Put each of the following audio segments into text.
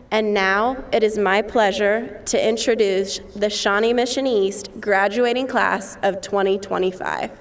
And now it is my pleasure to introduce the Shawnee Mission East graduating class of 2025.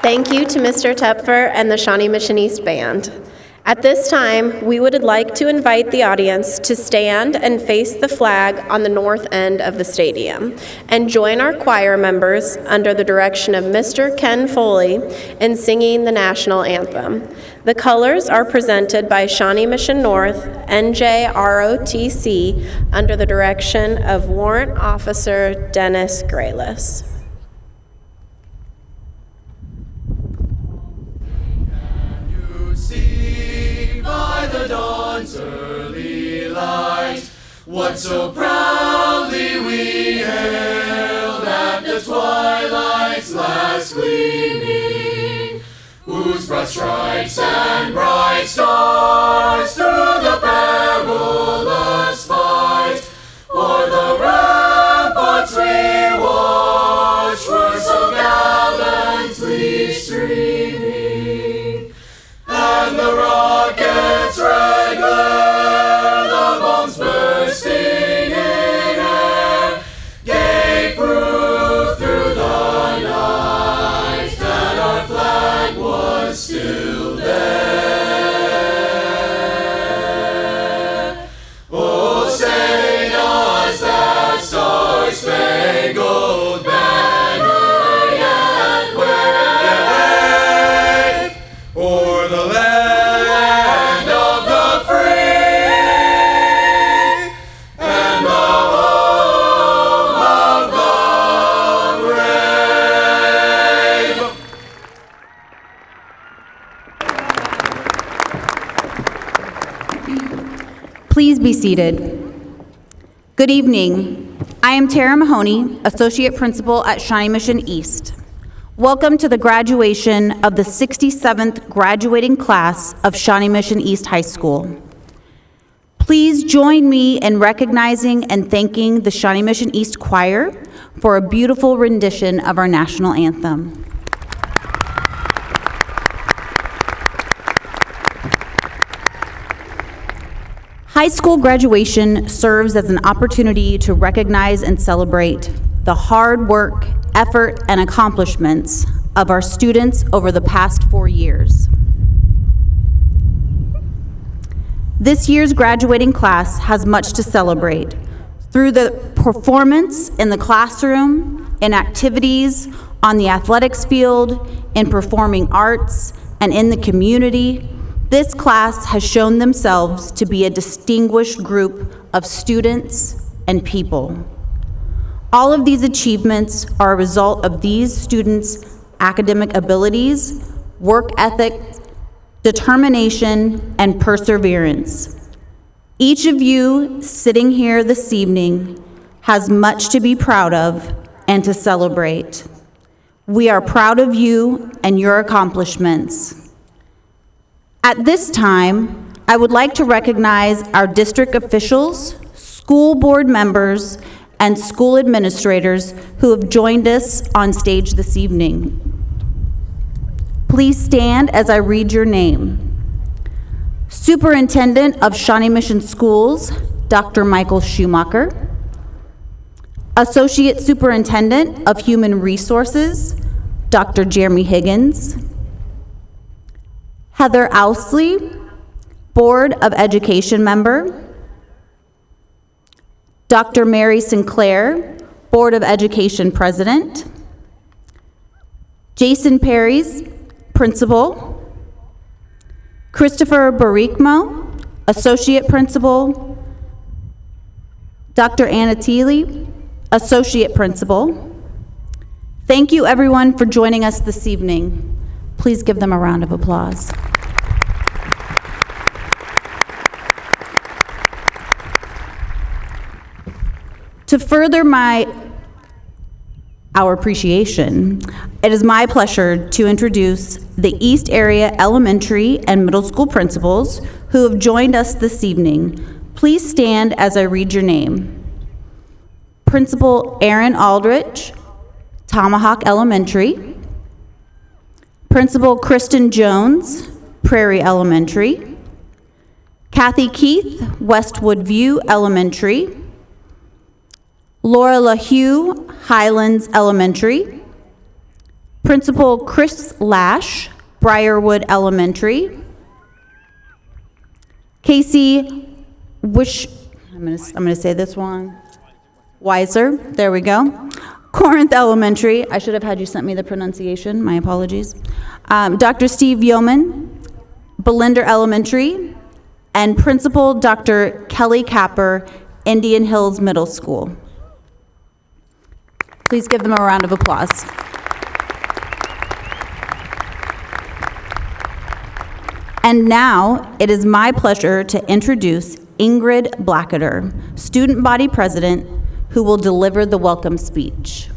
Thank you to Mr. Tepfer and the Shawnee Mission East Band. At this time, we would like to invite the audience to stand and face the flag on the north end of the stadium and join our choir members under the direction of Mr. Ken Foley in singing the national anthem. The colors are presented by Shawnee Mission North, NJROTC, under the direction of Warrant Officer Dennis Graylis. By the dawn's early light, what so proudly we hailed at the twilight's last gleaming, whose broad stripes and bright stars through the perilous fight o'er the ramparts we watched were so gallantly streaming, and the rockets' red glare, the bombs bursting in air, gave proof through the night that our flag was still there. Oh, say does that star-spangled banner yet wave o'er the land of the free and the home of the brave? Please be seated. Good evening. I am Tara Mahoney, Associate Principal at Shawnee Mission East. Welcome to the graduation of the 67th graduating class of Shawnee Mission East High School. Please join me in recognizing and thanking the Shawnee Mission East Choir for a beautiful rendition of our national anthem. High school graduation serves as an opportunity to recognize and celebrate the hard work, effort, and accomplishments of our students over the past 4 years. This year's graduating class has much to celebrate through the performance in the classroom, in activities on the athletics field, in performing arts, and in the community. This class has shown themselves to be a distinguished group of students and people. All of these achievements are a result of these students' academic abilities, work ethic, determination, and perseverance. Each of you sitting here this evening has much to be proud of and to celebrate. We are proud of you and your accomplishments. At this time, I would like to recognize our district officials, school board members, and school administrators who have joined us on stage this evening. Please stand as I read your name. Superintendent of Shawnee Mission Schools, Dr. Michael Schumacher. Associate Superintendent of Human Resources, Dr. Jeremy Higgins. Heather Ousley, Board of Education member. Dr. Mary Sinclair, Board of Education President. Jason Perry's Principal. Christopher Barikmo, Associate Principal. Dr. Anna Teely, Associate Principal. Thank you everyone for joining us this evening. Please give them a round of applause. To further our appreciation, it is my pleasure to introduce the East Area Elementary and Middle School principals who have joined us this evening. Please stand as I read your name. Principal Aaron Aldrich, Tomahawk Elementary. Principal Kristen Jones, Prairie Elementary. Kathy Keith, Westwood View Elementary. Laura LaHue, Highlands Elementary. Principal Chris Lash, Briarwood Elementary. Casey Wish, I'm gonna say this one. Weiser, there we go. Corinth Elementary, I should have had you sent me the pronunciation, my apologies. Dr. Steve Yeoman, Belinder Elementary, and Principal Dr. Kelly Capper, Indian Hills Middle School. Please give them a round of applause. And now, it is my pleasure to introduce Ingrid Blackader, Student Body President, who will deliver the welcome speech.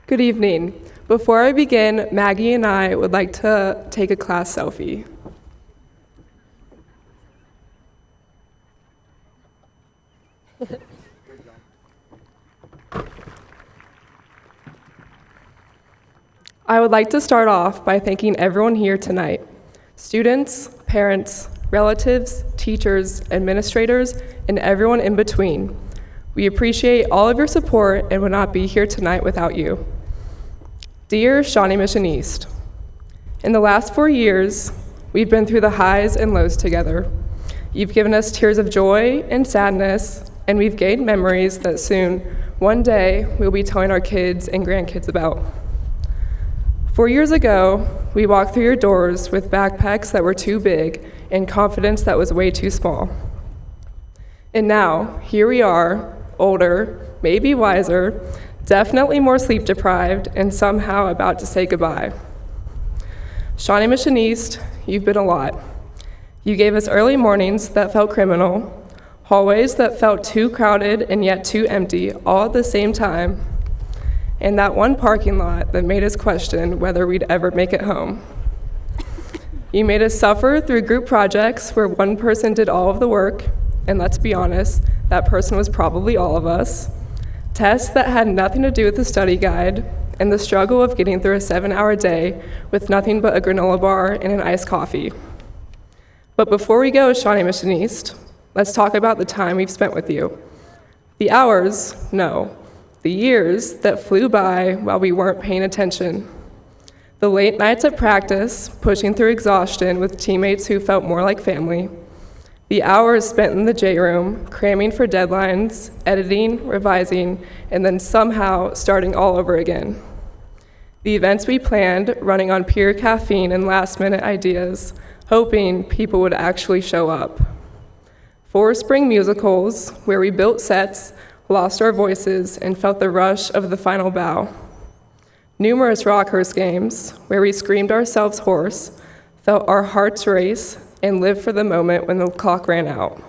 Good evening. Before I begin, Maggie and I would like to take a class selfie. I would like to start off by thanking everyone here tonight. Students, parents, relatives, teachers, administrators, and everyone in between. We appreciate all of your support and would not be here tonight without you. Dear Shawnee Mission East, in the last 4 years, we've been through the highs and lows together. You've given us tears of joy and sadness, and we've gained memories that soon, one day, we'll be telling our kids and grandkids about. 4 years ago, we walked through your doors with backpacks that were too big and confidence that was way too small. And now, here we are, older, maybe wiser, definitely more sleep deprived, and somehow about to say goodbye. Shawnee Mission East, you've been a lot. You gave us early mornings that felt criminal, hallways that felt too crowded and yet too empty, all at the same time, and that one parking lot that made us question whether we'd ever make it home. You made us suffer through group projects where one person did all of the work, and let's be honest, that person was probably all of us. Tests that had nothing to do with the study guide, and the struggle of getting through a 7-hour day with nothing but a granola bar and an iced coffee. But before we go, Shawnee Mission East, let's talk about the time we've spent with you. The hours, no. The years that flew by while we weren't paying attention. The late nights at practice, pushing through exhaustion with teammates who felt more like family. The hours spent in the J room, cramming for deadlines, editing, revising, and then somehow starting all over again. The events we planned, running on pure caffeine and last-minute ideas, hoping people would actually show up. 4 spring musicals, where we built sets, lost our voices, and felt the rush of the final bow. Numerous Rockhurst games, where we screamed ourselves hoarse, felt our hearts race, and lived for the moment when the clock ran out.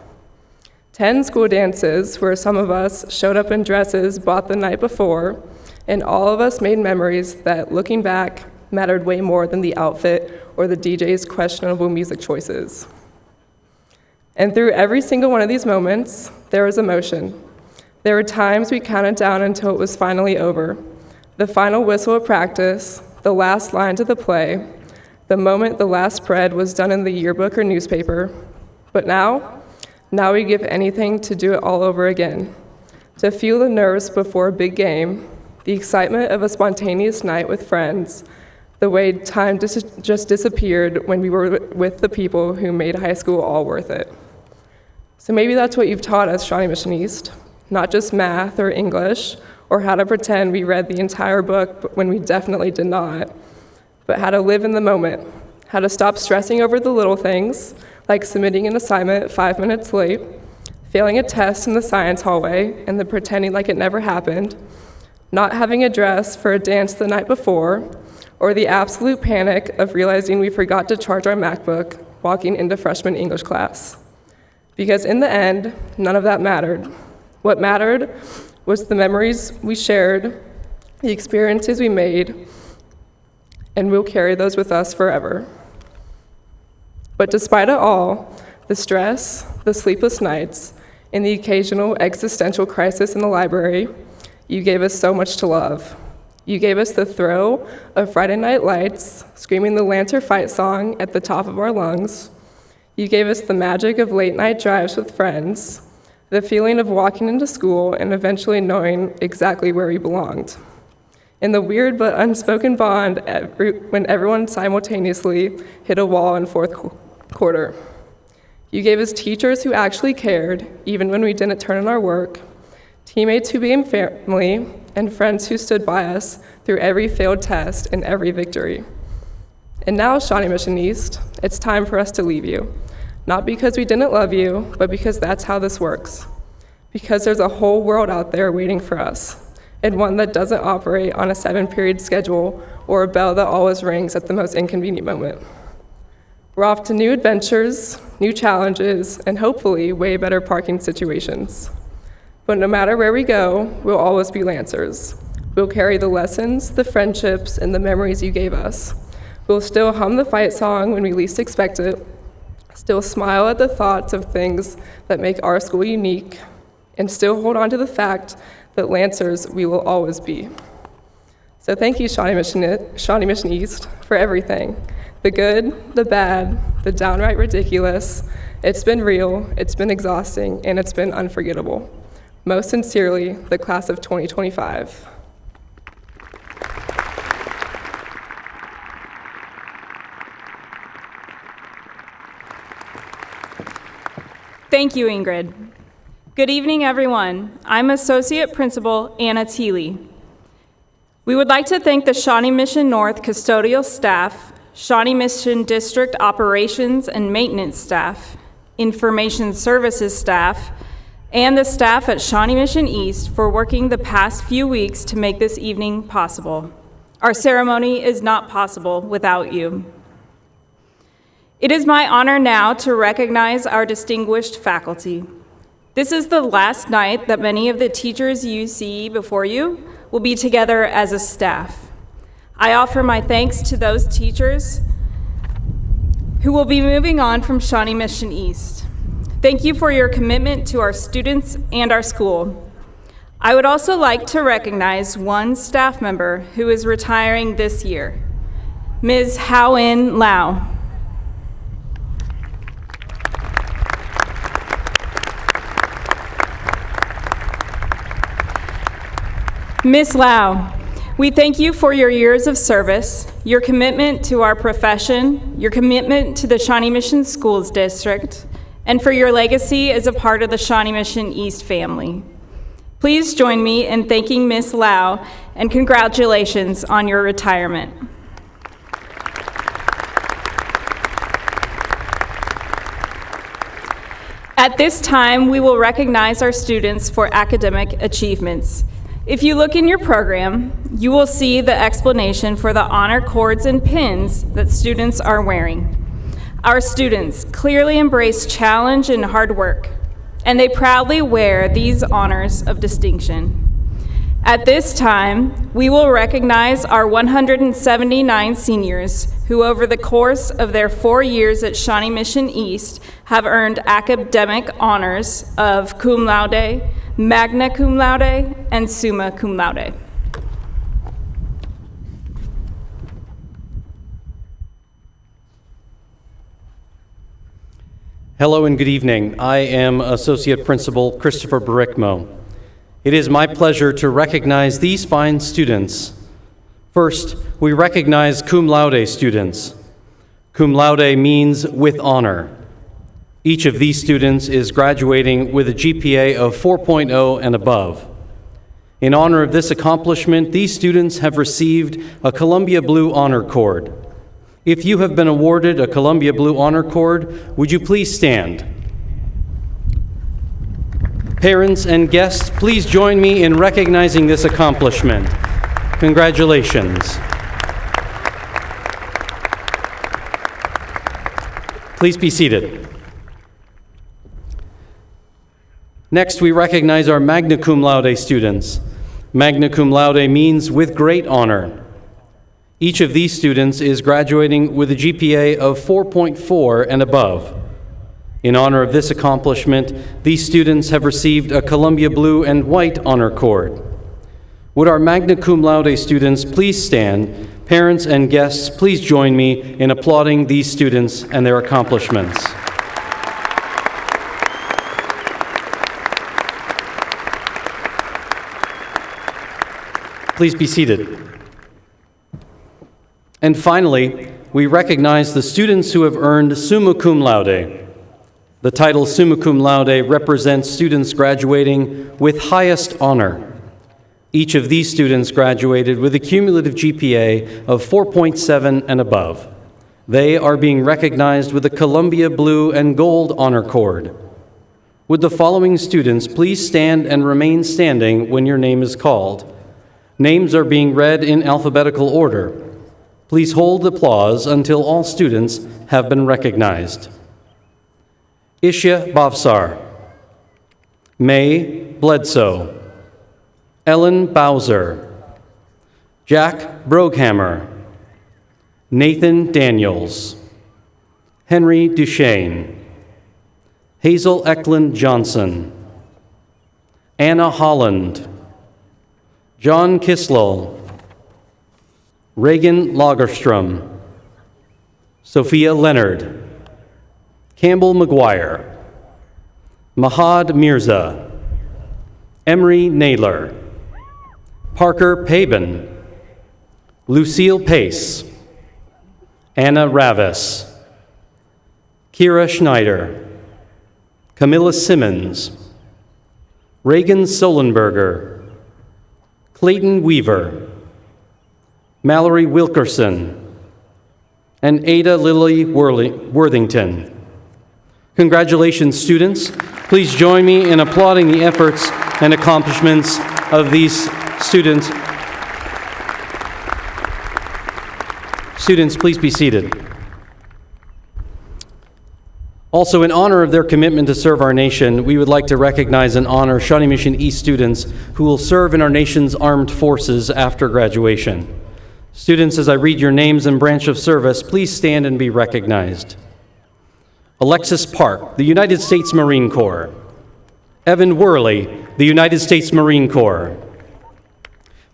10 school dances, where some of us showed up in dresses bought the night before, and all of us made memories that, looking back, mattered way more than the outfit or the DJ's questionable music choices. And through every single one of these moments, there was emotion. There were times we counted down until it was finally over. The final whistle of practice, the last lines of the play, the moment the last spread was done in the yearbook or newspaper. But now we give anything to do it all over again. To feel the nerves before a big game, the excitement of a spontaneous night with friends, the way time just disappeared when we were with the people who made high school all worth it. So maybe that's what you've taught us, Shawnee Mission East. Not just math or English, or how to pretend we read the entire book when we definitely did not, but how to live in the moment, how to stop stressing over the little things, like submitting an assignment 5 minutes late, failing a test in the science hallway, and then pretending like it never happened, not having a dress for a dance the night before, or the absolute panic of realizing we forgot to charge our MacBook walking into freshman English class. Because in the end, none of that mattered. What mattered was the memories we shared, the experiences we made, and we'll carry those with us forever. But despite it all, the stress, the sleepless nights, and the occasional existential crisis in the library, you gave us so much to love. You gave us the thrill of Friday Night Lights, screaming the Lancer fight song at the top of our lungs. You gave us the magic of late night drives with friends, The feeling of walking into school and eventually knowing exactly where we belonged. And the weird but unspoken bond when everyone simultaneously hit a wall in fourth quarter. You gave us teachers who actually cared, even when we didn't turn in our work, teammates who became family, and friends who stood by us through every failed test and every victory. And now, Shawnee Mission East, it's time for us to leave you. Not because we didn't love you, but because that's how this works. Because there's a whole world out there waiting for us, and one that doesn't operate on a 7-period schedule or a bell that always rings at the most inconvenient moment. We're off to new adventures, new challenges, and hopefully way better parking situations. But no matter where we go, we'll always be Lancers. We'll carry the lessons, the friendships, and the memories you gave us. We'll still hum the fight song when we least expect it, still smile at the thoughts of things that make our school unique, and still hold on to the fact that Lancers we will always be. So thank you, Shawnee Mission East, for everything. The good, the bad, the downright ridiculous. It's been real, it's been exhausting, and it's been unforgettable. Most sincerely, the class of 2025. Thank you, Ingrid. Good evening, everyone. I'm Associate Principal Anna Thiele. We would like to thank the Shawnee Mission North custodial staff, Shawnee Mission District Operations and Maintenance staff, Information Services staff, and the staff at Shawnee Mission East for working the past few weeks to make this evening possible. Our ceremony is not possible without you. It is my honor now to recognize our distinguished faculty. This is the last night that many of the teachers you see before you will be together as a staff. I offer my thanks to those teachers who will be moving on from Shawnee Mission East. Thank you for your commitment to our students and our school. I would also like to recognize one staff member who is retiring this year, Ms. Hao-In Lau. Ms. Lau, we thank you for your years of service, your commitment to our profession, your commitment to the Shawnee Mission Schools District, and for your legacy as a part of the Shawnee Mission East family. Please join me in thanking Ms. Lau and congratulations on your retirement. At this time, we will recognize our students for academic achievements. If you look in your program, you will see the explanation for the honor cords and pins that students are wearing. Our students clearly embrace challenge and hard work, and they proudly wear these honors of distinction. At this time, we will recognize our 179 seniors who over the course of their 4 years at Shawnee Mission East have earned academic honors of cum laude, magna cum laude, and summa cum laude. Hello and good evening. I am Associate Principal Christopher Barickmo. It is my pleasure to recognize these fine students. First, we recognize cum laude students. Cum laude means with honor. Each of these students is graduating with a GPA of 4.0 and above. In honor of this accomplishment, these students have received a Columbia Blue Honor Cord. If you have been awarded a Columbia Blue Honor Cord, would you please stand? Parents and guests, please join me in recognizing this accomplishment. Congratulations. Please be seated. Next, we recognize our magna cum laude students. Magna cum laude means with great honor. Each of these students is graduating with a GPA of 4.4 and above. In honor of this accomplishment, these students have received a Columbia Blue and White Honor Cord. Would our magna cum laude students please stand? Parents and guests, please join me in applauding these students and their accomplishments. Please be seated. And finally, we recognize the students who have earned summa cum laude. The title summa cum laude represents students graduating with highest honor. Each of these students graduated with a cumulative GPA of 4.7 and above. They are being recognized with a Columbia Blue and Gold Honor Cord. Would the following students please stand and remain standing when your name is called? Names are being read in alphabetical order. Please hold applause until all students have been recognized. Ishya Bhavsar, May Bledsoe, Ellen Bowser, Jack Broghammer, Nathan Daniels, Henry Duchesne, Hazel Eklund Johnson, Anna Holland, John Kislall, Reagan Lagerstrom, Sophia Leonard, Campbell McGuire, Mahad Mirza, Emery Naylor, Parker Paben, Lucille Pace, Anna Ravis, Kira Schneider, Camilla Simmons, Reagan Solenberger, Clayton Weaver, Mallory Wilkerson, and Ada Lily Worthington. Congratulations, students. Please join me in applauding the efforts and accomplishments of these students. Students, please be seated. Also, in honor of their commitment to serve our nation, we would like to recognize and honor Shawnee Mission East students who will serve in our nation's armed forces after graduation. Students, as I read your names and branch of service, please stand and be recognized. Alexis Park, the United States Marine Corps. Evan Worley, the United States Marine Corps.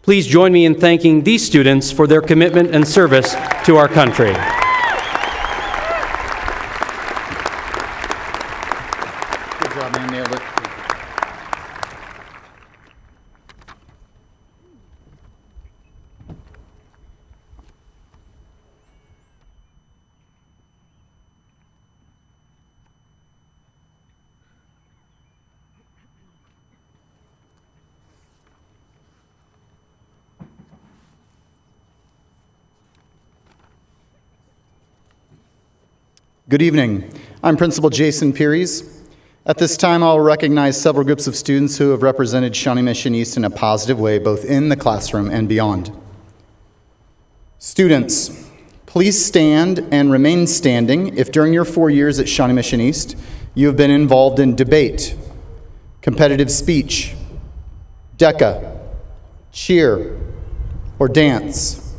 Please join me in thanking these students for their commitment and service to our country. Good job, man. Nailed it. Good evening. I'm Principal Jason Pearies. At this time, I'll recognize several groups of students who have represented Shawnee Mission East in a positive way, both in the classroom and beyond. Students, please stand and remain standing if during your 4 years at Shawnee Mission East, you have been involved in debate, competitive speech, DECA, cheer, or dance.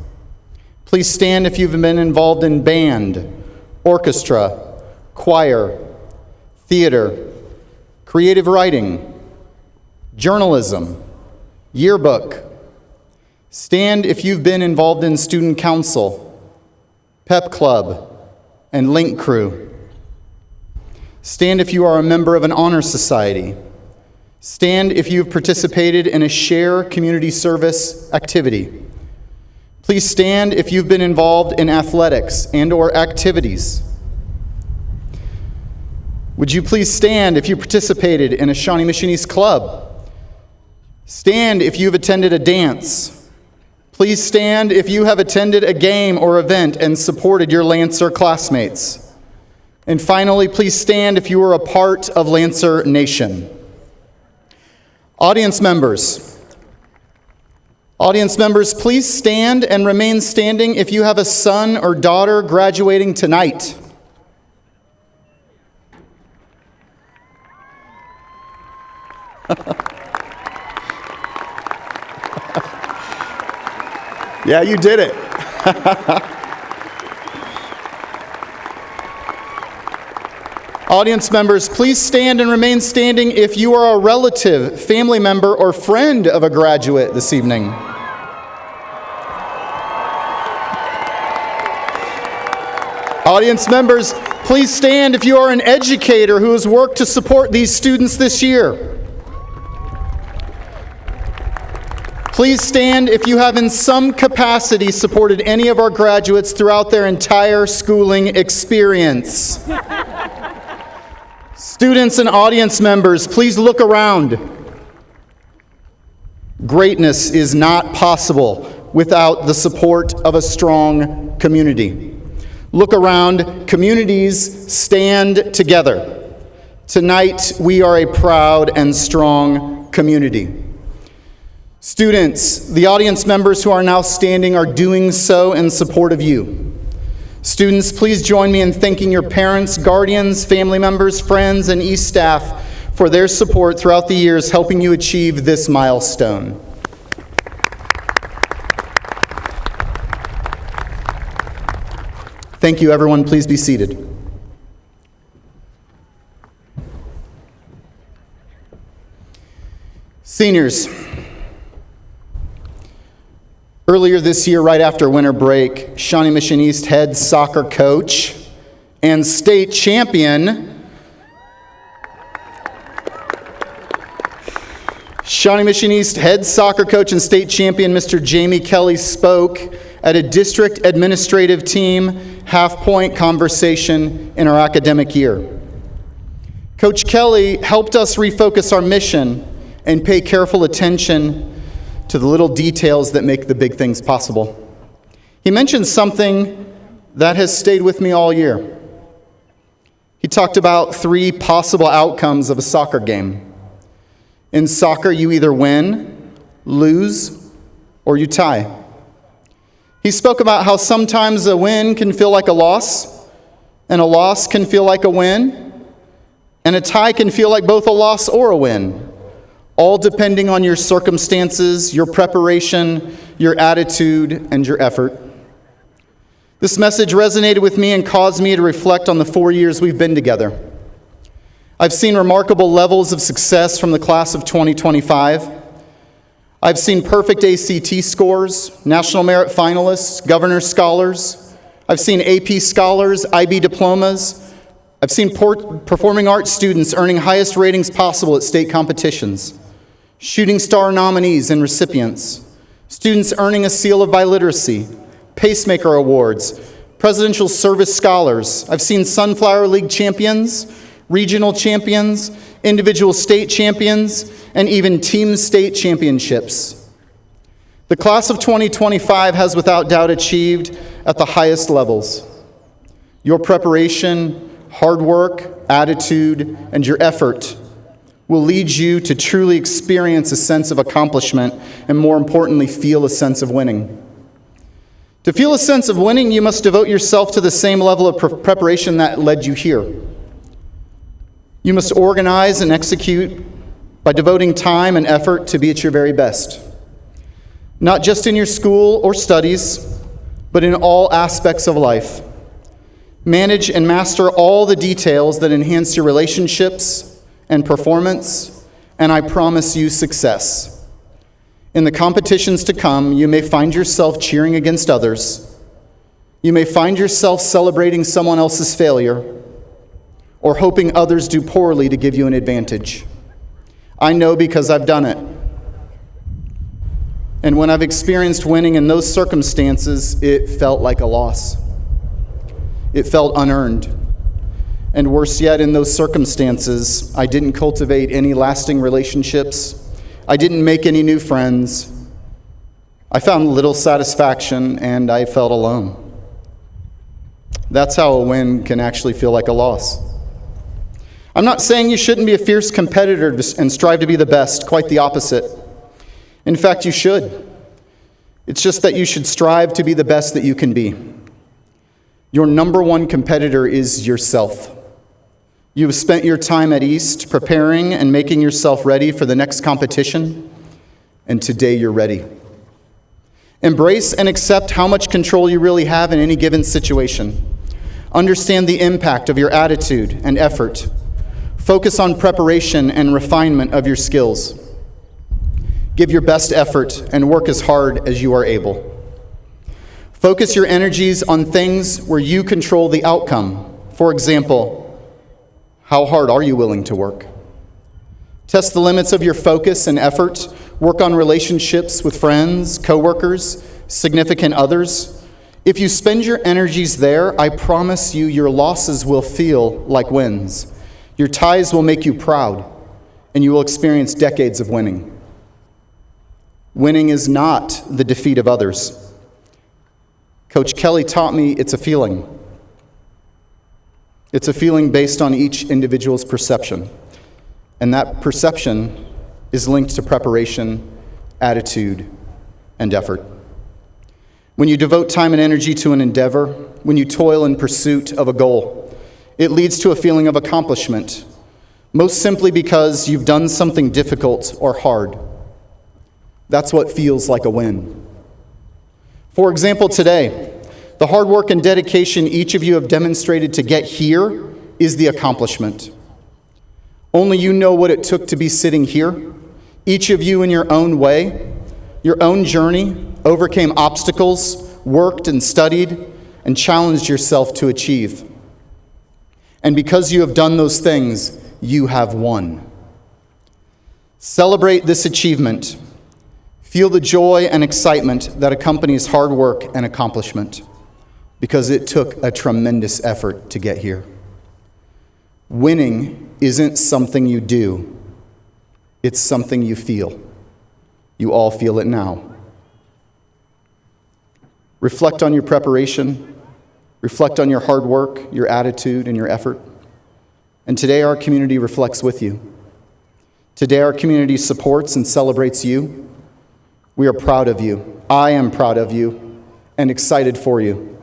Please stand if you've been involved in band, orchestra, choir, theater, creative writing, journalism, yearbook. Stand if you've been involved in student council, pep club, and link crew. Stand if you are a member of an honor society. Stand if you've participated in a share community service activity. Please stand if you've been involved in athletics and/or activities. Would you please stand if you participated in a Shawnee Mission East club? Stand if you've attended a dance. Please stand if you have attended a game or event and supported your Lancer classmates. And finally, please stand if you are a part of Lancer Nation. Audience members, please stand and remain standing if you have a son or daughter graduating tonight. Yeah, you did it. Audience members, please stand and remain standing if you are a relative, family member, or friend of a graduate this evening. Audience members, please stand if you are an educator who has worked to support these students this year. Please stand if you have in some capacity supported any of our graduates throughout their entire schooling experience. Students and audience members, please look around. Greatness is not possible without the support of a strong community. Look around. Communities stand together. Tonight, we are a proud and strong community. Students, the audience members who are now standing are doing so in support of you. Students, please join me in thanking your parents, guardians, family members, friends, and East staff for their support throughout the years helping you achieve this milestone. Thank you, everyone. Please be seated. Seniors, earlier this year, right after winter break, Shawnee Mission East head soccer coach and state champion Shawnee Mission East head soccer coach and state champion Mr. Jamie Kelly spoke at a district administrative team half-point conversation in our academic year. Coach Kelly helped us refocus our mission and pay careful attention to the little details that make the big things possible. He mentioned something that has stayed with me all year. He talked about 3 possible outcomes of a soccer game. In soccer, you either win, lose, or you tie. He spoke about how sometimes a win can feel like a loss, and a loss can feel like a win, and a tie can feel like both a loss or a win, all depending on your circumstances, your preparation, your attitude, and your effort. This message resonated with me and caused me to reflect on the 4 years we've been together. I've seen remarkable levels of success from the class of 2025. I've seen perfect ACT scores, national merit finalists, governor's scholars. I've seen AP scholars, IB diplomas. I've seen performing arts students earning highest ratings possible at state competitions, shooting star nominees and recipients, students earning a seal of biliteracy, pacemaker awards, presidential service scholars. I've seen Sunflower League champions, regional champions, individual state champions, and even team state championships. The class of 2025 has without doubt achieved at the highest levels. Your preparation, hard work, attitude, and your effort will lead you to truly experience a sense of accomplishment and, more importantly, feel a sense of winning. To feel a sense of winning, you must devote yourself to the same level of preparation that led you here. You must organize and execute by devoting time and effort to be at your very best, not just in your school or studies, but in all aspects of life. Manage and master all the details that enhance your relationships and performance, and I promise you success. In the competitions to come, you may find yourself cheering against others. You may find yourself celebrating someone else's failure, or hoping others do poorly to give you an advantage. I know because I've done it. And when I've experienced winning in those circumstances, it felt like a loss. It felt unearned. And worse yet, in those circumstances, I didn't cultivate any lasting relationships. I didn't make any new friends. I found little satisfaction, and I felt alone. That's how a win can actually feel like a loss. I'm not saying you shouldn't be a fierce competitor and strive to be the best, quite the opposite. In fact, you should. It's just that you should strive to be the best that you can be. Your number one competitor is yourself. You have spent your time at East preparing and making yourself ready for the next competition, and today you're ready. Embrace and accept how much control you really have in any given situation. Understand the impact of your attitude and effort. Focus on preparation and refinement of your skills. Give your best effort and work as hard as you are able. Focus your energies on things where you control the outcome. For example, how hard are you willing to work? Test the limits of your focus and effort work on relationships with friends, coworkers, significant others. If you spend your energies there, I promise you your losses will feel like wins. Your ties will make you proud, and you will experience decades of winning. Winning is not the defeat of others. Coach Kelly taught me it's a feeling. It's a feeling based on each individual's perception. And that perception is linked to preparation, attitude, and effort. When you devote time and energy to an endeavor, when you toil in pursuit of a goal, it leads to a feeling of accomplishment, most simply because you've done something difficult or hard. That's what feels like a win. For example, today, the hard work and dedication each of you have demonstrated to get here is the accomplishment. Only you know what it took to be sitting here. Each of you in your own way, your own journey, overcame obstacles, worked and studied, and challenged yourself to achieve. And because you have done those things, you have won. Celebrate this achievement. Feel the joy and excitement that accompanies hard work and accomplishment, because it took a tremendous effort to get here. Winning isn't something you do, it's something you feel. You all feel it now. Reflect on your preparation, reflect on your hard work, your attitude, and your effort. And today our community reflects with you. Today our community supports and celebrates you. We are proud of you. I am proud of you and excited for you.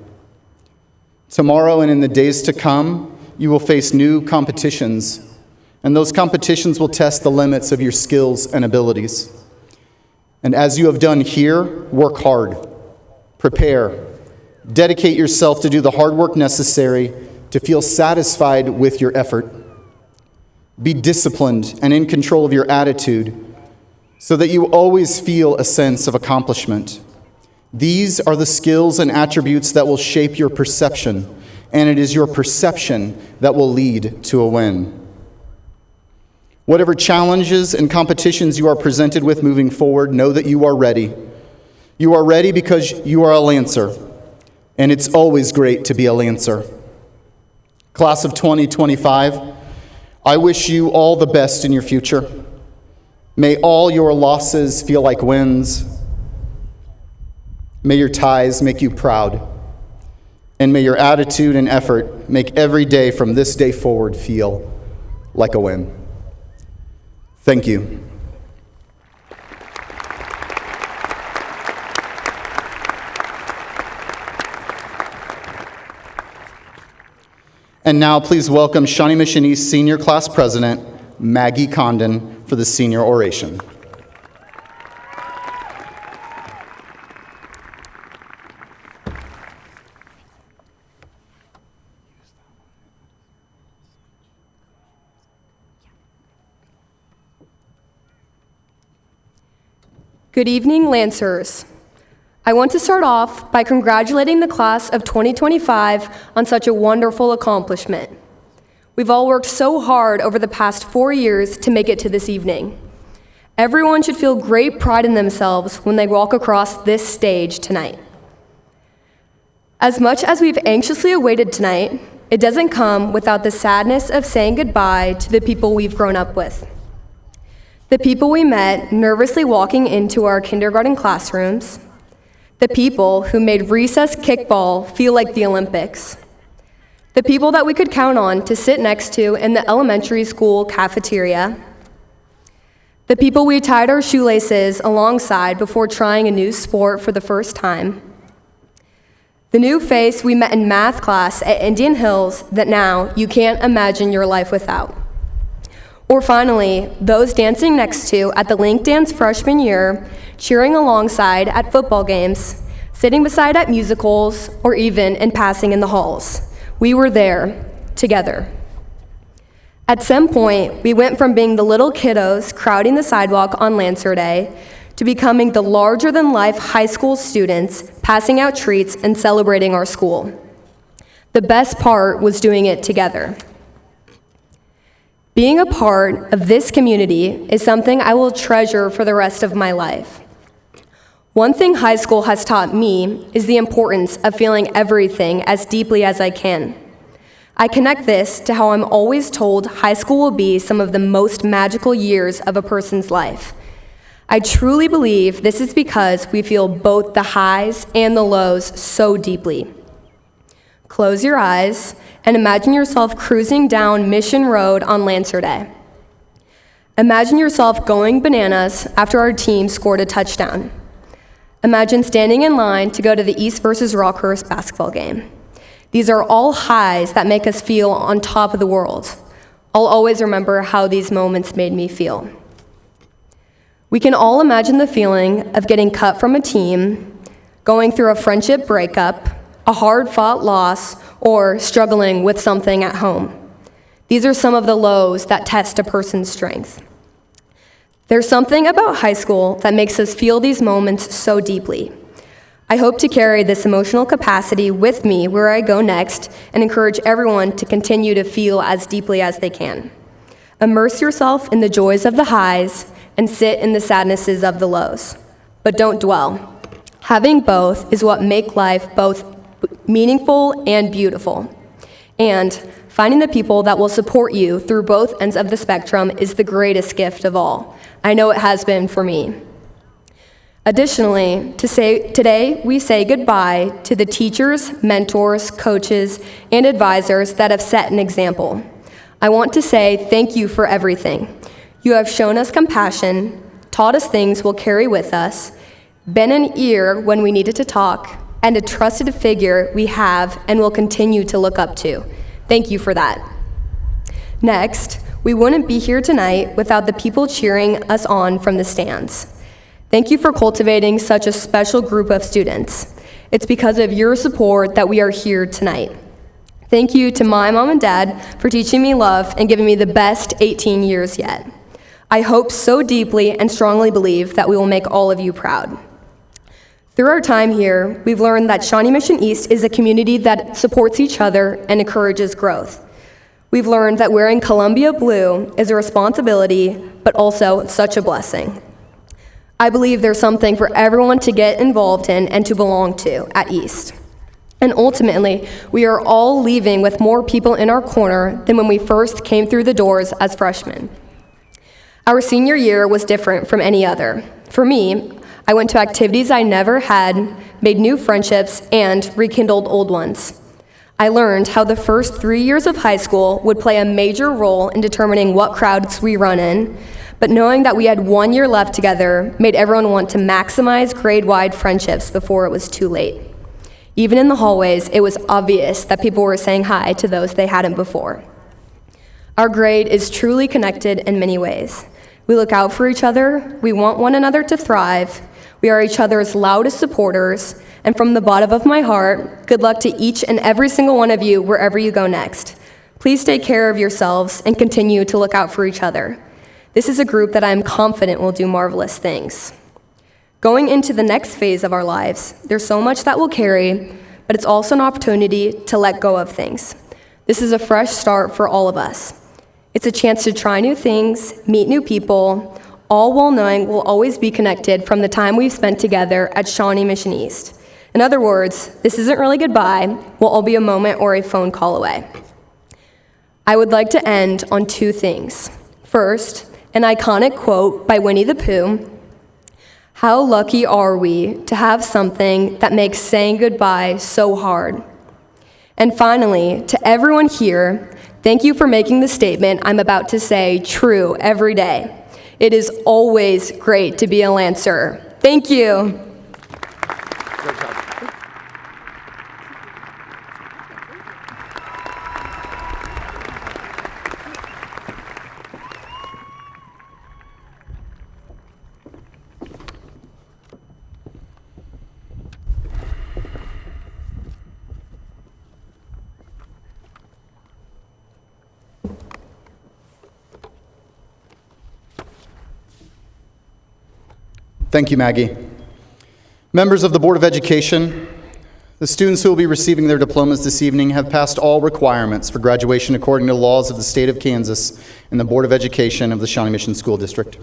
Tomorrow and in the days to come, you will face new competitions, and those competitions will test the limits of your skills and abilities. And as you have done here, work hard, prepare, dedicate yourself to do the hard work necessary to feel satisfied with your effort. Be disciplined and in control of your attitude so that you always feel a sense of accomplishment. These are the skills and attributes that will shape your perception, and it is your perception that will lead to a win. Whatever challenges and competitions you are presented with moving forward, know that you are ready. You are ready because you are a Lancer, and it's always great to be a Lancer. Class of 2025, I wish you all the best in your future. May all your losses feel like wins. May your ties make you proud. And may your attitude and effort make every day from this day forward feel like a win. Thank you. And now please welcome Shawnee Mission East Senior Class President, Maggie Condon, for the senior oration. Good evening, Lancers. I want to start off by congratulating the class of 2025 on such a wonderful accomplishment. We've all worked so hard over the past 4 years to make it to this evening. Everyone should feel great pride in themselves when they walk across this stage tonight. As much as we've anxiously awaited tonight, it doesn't come without the sadness of saying goodbye to the people we've grown up with. The people we met nervously walking into our kindergarten classrooms. The people who made recess kickball feel like the Olympics. The people that we could count on to sit next to in the elementary school cafeteria. The people we tied our shoelaces alongside before trying a new sport for the first time. The new face we met in math class at Indian Hills that now you can't imagine your life without. Or finally, those dancing next to at the Link Dance freshman year, cheering alongside at football games, sitting beside at musicals, or even in passing in the halls. We were there, together. At some point, we went from being the little kiddos crowding the sidewalk on Lancer Day to becoming the larger-than-life high school students passing out treats and celebrating our school. The best part was doing it together. Being a part of this community is something I will treasure for the rest of my life. One thing high school has taught me is the importance of feeling everything as deeply as I can. I connect this to how I'm always told high school will be some of the most magical years of a person's life. I truly believe this is because we feel both the highs and the lows so deeply. Close your eyes and imagine yourself cruising down Mission Road on Lancer Day. Imagine yourself going bananas after our team scored a touchdown. Imagine standing in line to go to the East versus Rockhurst basketball game. These are all highs that make us feel on top of the world. I'll always remember how these moments made me feel. We can all imagine the feeling of getting cut from a team, going through a friendship breakup, a hard-fought loss, or struggling with something at home. These are some of the lows that test a person's strength. There's something about high school that makes us feel these moments so deeply. I hope to carry this emotional capacity with me where I go next and encourage everyone to continue to feel as deeply as they can. Immerse yourself in the joys of the highs and sit in the sadnesses of the lows. But don't dwell. Having both is what makes life both meaningful and beautiful. And finding the people that will support you through both ends of the spectrum is the greatest gift of all. I know it has been for me. Additionally, today we say goodbye to the teachers, mentors, coaches, and advisors that have set an example. I want to say thank you for everything. You have shown us compassion, taught us things we'll carry with us, been an ear when we needed to talk, and a trusted figure we have and will continue to look up to. Thank you for that. Next, we wouldn't be here tonight without the people cheering us on from the stands. Thank you for cultivating such a special group of students. It's because of your support that we are here tonight. Thank you to my mom and dad for teaching me love and giving me the best 18 years yet. I hope so deeply and strongly believe that we will make all of you proud. Through our time here, we've learned that Shawnee Mission East is a community that supports each other and encourages growth. We've learned that wearing Columbia blue is a responsibility, but also such a blessing. I believe there's something for everyone to get involved in and to belong to at East. And ultimately, we are all leaving with more people in our corner than when we first came through the doors as freshmen. Our senior year was different from any other. For me, I went to activities I never had, made new friendships, and rekindled old ones. I learned how the first 3 years of high school would play a major role in determining what crowds we run in, but knowing that we had 1 year left together made everyone want to maximize grade-wide friendships before it was too late. Even in the hallways, it was obvious that people were saying hi to those they hadn't before. Our grade is truly connected in many ways. We look out for each other, we want one another to thrive, we are each other's loudest supporters, and from the bottom of my heart, good luck to each and every single one of you wherever you go next. Please take care of yourselves and continue to look out for each other. This is a group that I am confident will do marvelous things. Going into the next phase of our lives, there's so much that we'll carry, but it's also an opportunity to let go of things. This is a fresh start for all of us. It's a chance to try new things, meet new people, all while knowing we'll always be connected from the time we've spent together at Shawnee Mission East. In other words, this isn't really goodbye, we'll all be a moment or a phone call away. I would like to end on two things. First, an iconic quote by Winnie the Pooh. How lucky are we to have something that makes saying goodbye so hard? And finally, to everyone here, thank you for making the statement I'm about to say true every day. It is always great to be a Lancer. Thank you. Thank you, Maggie. Members of the Board of Education, The students who will be receiving their diplomas this evening have passed all requirements for graduation according to the laws of the state of Kansas and the Board of Education of the Shawnee Mission School District.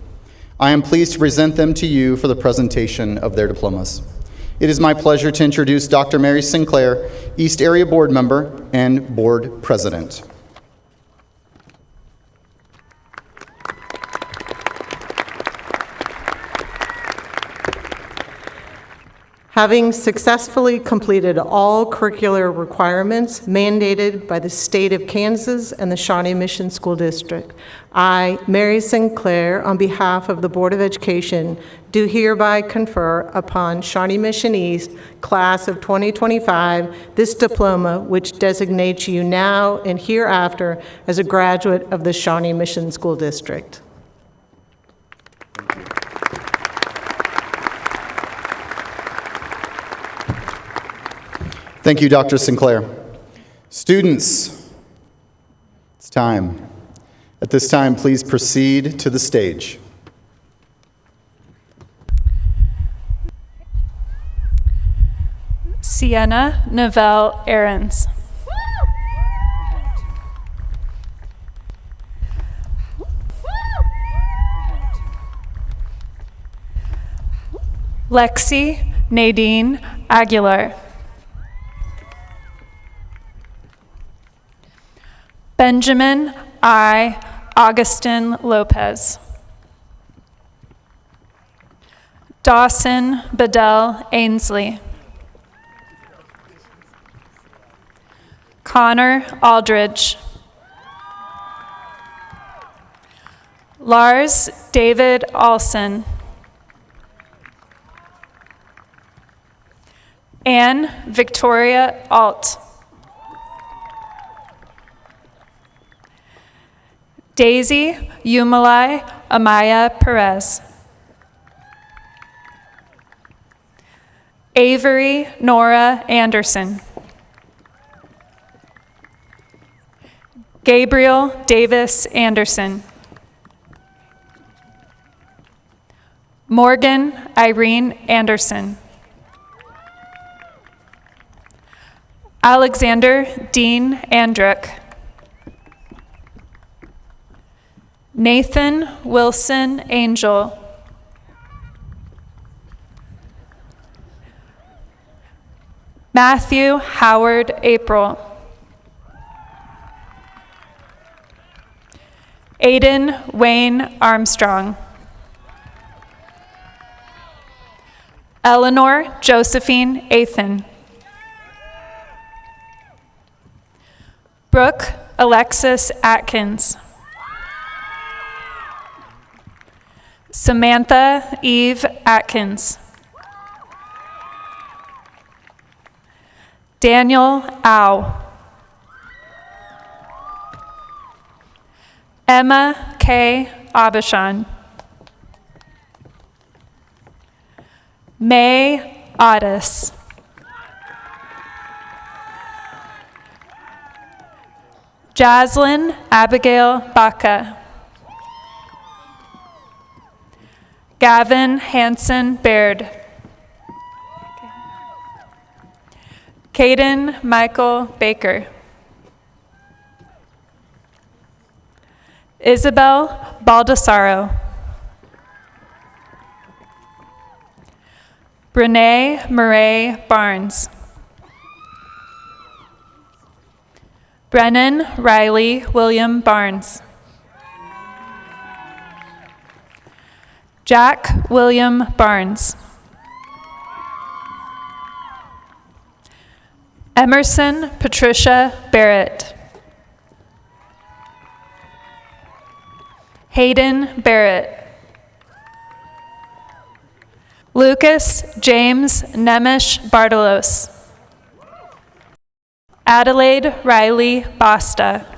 I am pleased to present them to you for the presentation of their diplomas. It is my pleasure to introduce Dr. Mary Sinclair, East Area Board Member and Board President. Having successfully completed all curricular requirements mandated by the state of Kansas and the Shawnee Mission School District, I, Mary Sinclair, on behalf of the Board of Education, do hereby confer upon Shawnee Mission East, class of 2025, this diploma which designates you now and hereafter as a graduate of the Shawnee Mission School District. Thank you, Dr. Sinclair. Students, it's time. At this time, please proceed to the stage. Sienna Novell Ahrens. Lexi Nadine Aguilar. Benjamin I. Augustin Lopez. Dawson Bedell Ainsley. Connor Aldridge. Lars David Alson. Anne Victoria Alt. Daisy Yumalai Amaya Perez. Avery Nora Anderson. Gabriel Davis Anderson. Morgan Irene Anderson. Alexander Dean Andrick. Nathan Wilson Angel. Matthew Howard April. Aiden Wayne Armstrong. Eleanor Josephine Athan. Brooke Alexis Atkins. Samantha Eve Atkins. Daniel Au. Emma K. Abishan. May Otis. Jaslyn Abigail Baca. Gavin Hanson Baird. Caden Michael Baker. Isabel Baldessaro. Brene Murray Barnes. Brennan Riley William Barnes. Jack William Barnes. Emerson Patricia Barrett. Hayden Barrett. Lucas James Nemish Bartolos. Adelaide Riley Basta.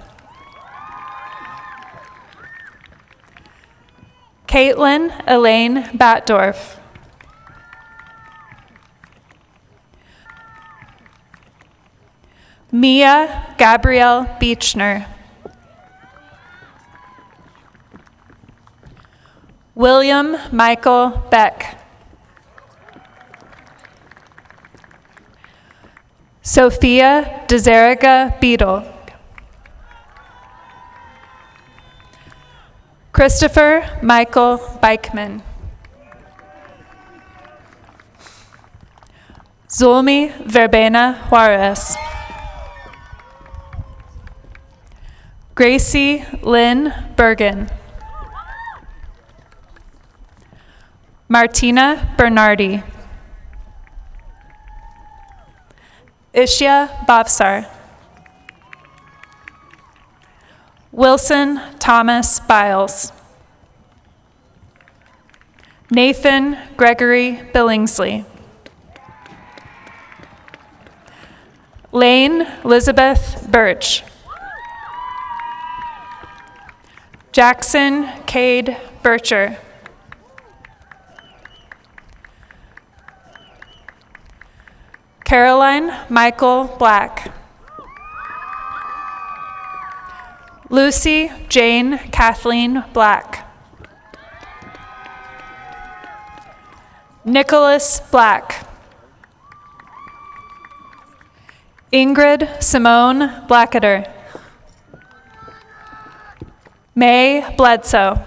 Caitlin Elaine Batdorf. Mia Gabrielle Beechner. William Michael Beck. Sophia Deseriga Beadle. Christopher Michael Beichman. Zulmi Verbena Juarez. Gracie Lynn Bergen. Martina Bernardi. Ishya Bavsar. Wilson Thomas Biles. Nathan Gregory Billingsley. Lane Elizabeth Birch. Jackson Cade Bircher. Caroline Michael Black. Lucy Jane Kathleen Black. Nicholas Black. Ingrid Simone Blacketer. May Bledsoe.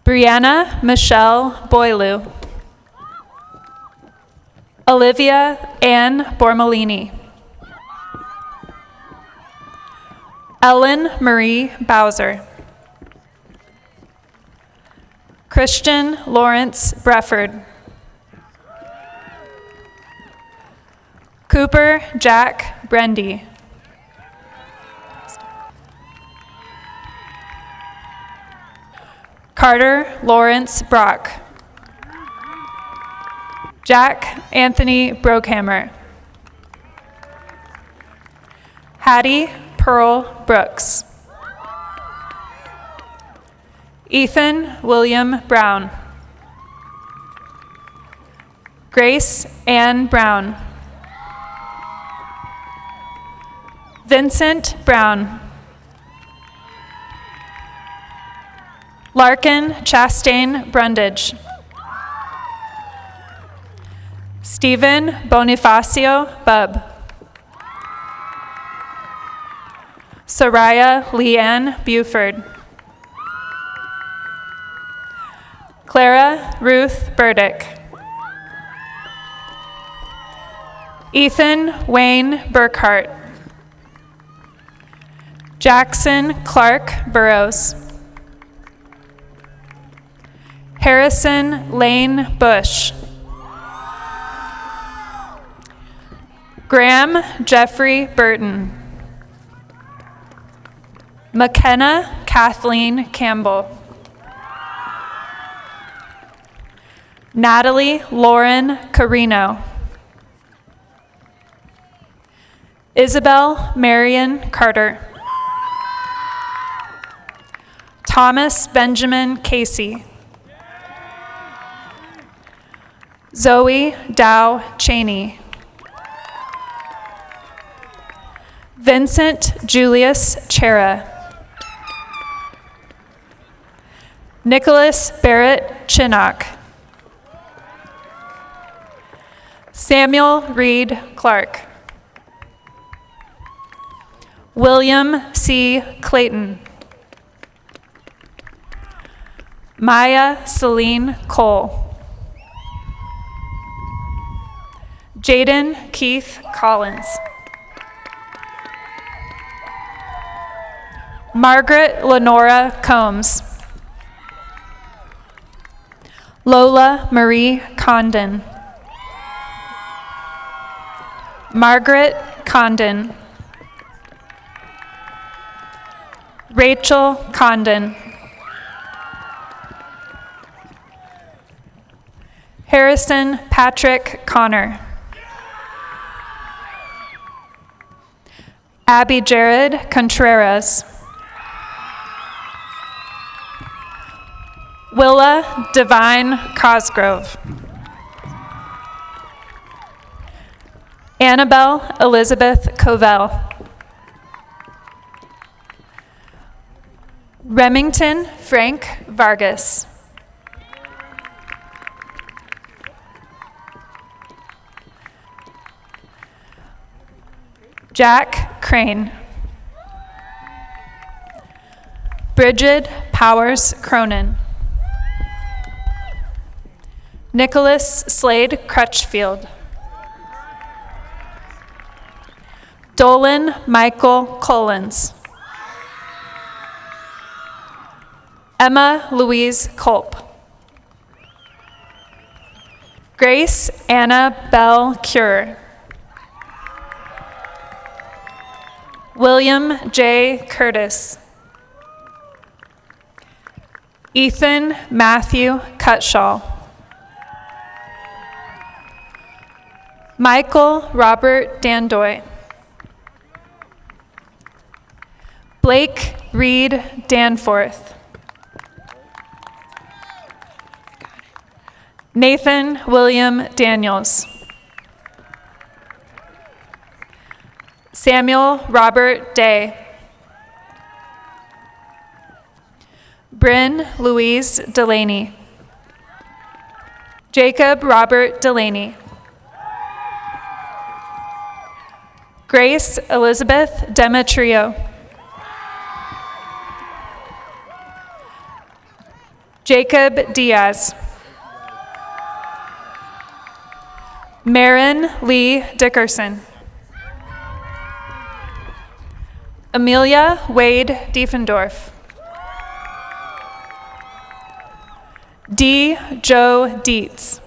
Brianna Michelle Boileau. Olivia Ann Bormolini. Ellen Marie Bowser. Christian Lawrence Brefford. Cooper Jack Brendy. Carter Lawrence Brock. Jack Anthony Brookhammer. Hattie Pearl Brooks. Ethan William Brown. Grace Ann Brown. Vincent Brown. Larkin Chastain Brundage. Stephen Bonifacio Bubb. Soraya Leanne Buford. Clara Ruth Burdick. Ethan Wayne Burkhart. Jackson Clark Burrows. Harrison Lane Bush. Graham Jeffrey Burton. McKenna Kathleen Campbell. Natalie Lauren Carino. Isabel Marion Carter. Thomas Benjamin Casey. Zoe Dow Cheney. Vincent Julius Chera. Nicholas Barrett Chinnock. Samuel Reed Clark. William C. Clayton. Maya Celine Cole. Jaden Keith Collins. Margaret Lenora Combs. Lola Marie Condon. Margaret Condon. Rachel Condon. Harrison Patrick Connor. Abby Jared Contreras. Willa Divine Cosgrove. Annabelle Elizabeth Covell. Remington Frank Vargas. Jack Crane. Bridget Powers Cronin. Nicholas Slade Crutchfield. Dolan Michael Collins. Emma Louise Culp. Grace Anna Bell Cure. William J. Curtis. Ethan Matthew Cutshaw. Michael Robert Dandoy. Blake Reed Danforth. Nathan William Daniels. Samuel Robert Day. Bryn Louise Delaney. Jacob Robert Delaney. Grace Elizabeth Demetrio. Jacob Diaz. Marin Lee Dickerson. Amelia Wade Diefendorf. D. Joe Dietz.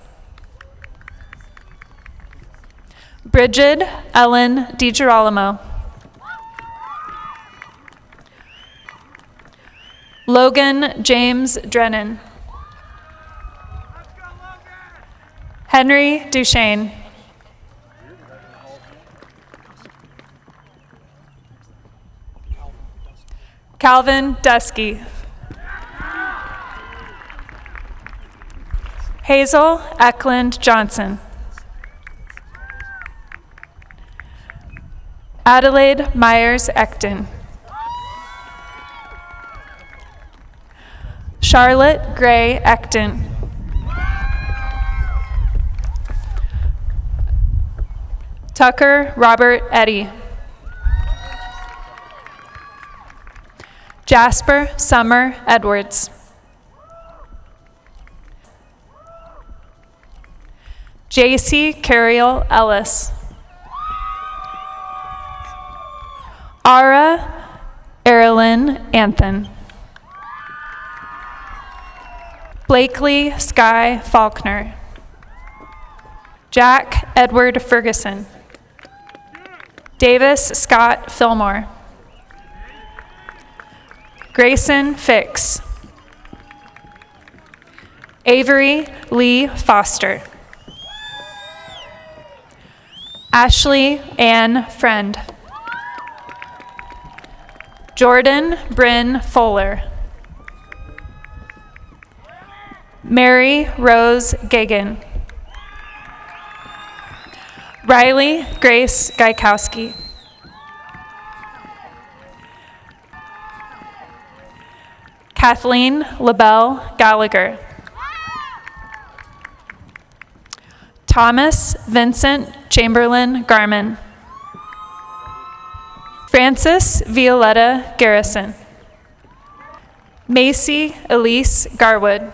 Bridget Ellen DiGirolamo. Logan James Drennan. Henry Duchesne. Calvin Dusky. Hazel Eklund Johnson. Adelaide Myers Ecton. Charlotte Gray Ecton. Tucker Robert Eddy. Jasper Summer Edwards. JC Carriel Ellis. Ara Erilyn Anthen. Blakely Sky Faulkner. Jack Edward Ferguson. Davis Scott Fillmore. Grayson Fix. Avery Lee Foster. Ashley Ann Friend. Jordan Bryn Fuller. Mary Rose Gagan. Riley Grace Gaikowski. Kathleen LaBelle Gallagher. Thomas Vincent Chamberlain Garman. Francis Violetta Garrison. Macy Elise Garwood.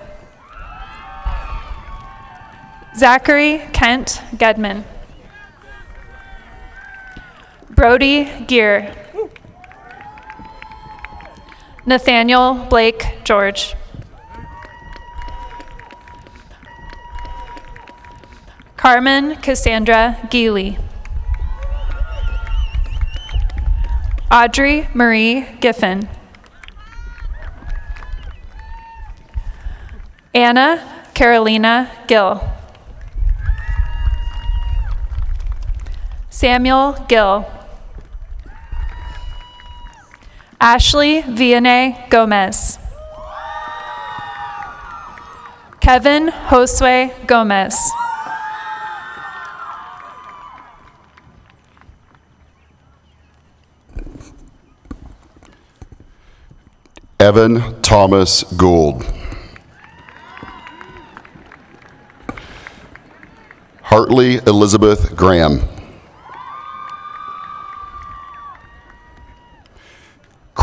Zachary Kent Gedman. Brody Gear. Nathaniel Blake George. Carmen Cassandra Geely. Audrey Marie Giffen. Anna Carolina Gill. Samuel Gill. Ashley Vianney Gomez. Kevin Josue Gomez. Evan Thomas Gould. Hartley Elizabeth Graham.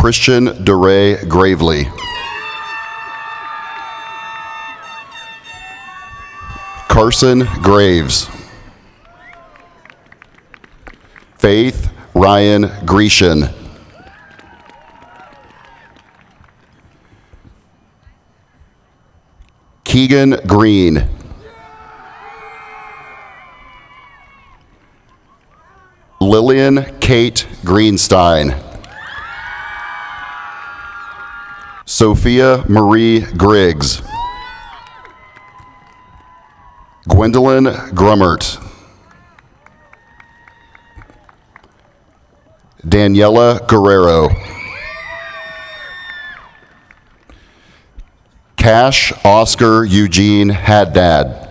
Christian DeRay Gravely. Carson Graves. Faith Ryan Grecian. Keegan Green. Lillian Kate Greenstein. Sophia Marie Griggs. Gwendolyn Grummert. Daniela Guerrero. Cash Oscar Eugene Haddad.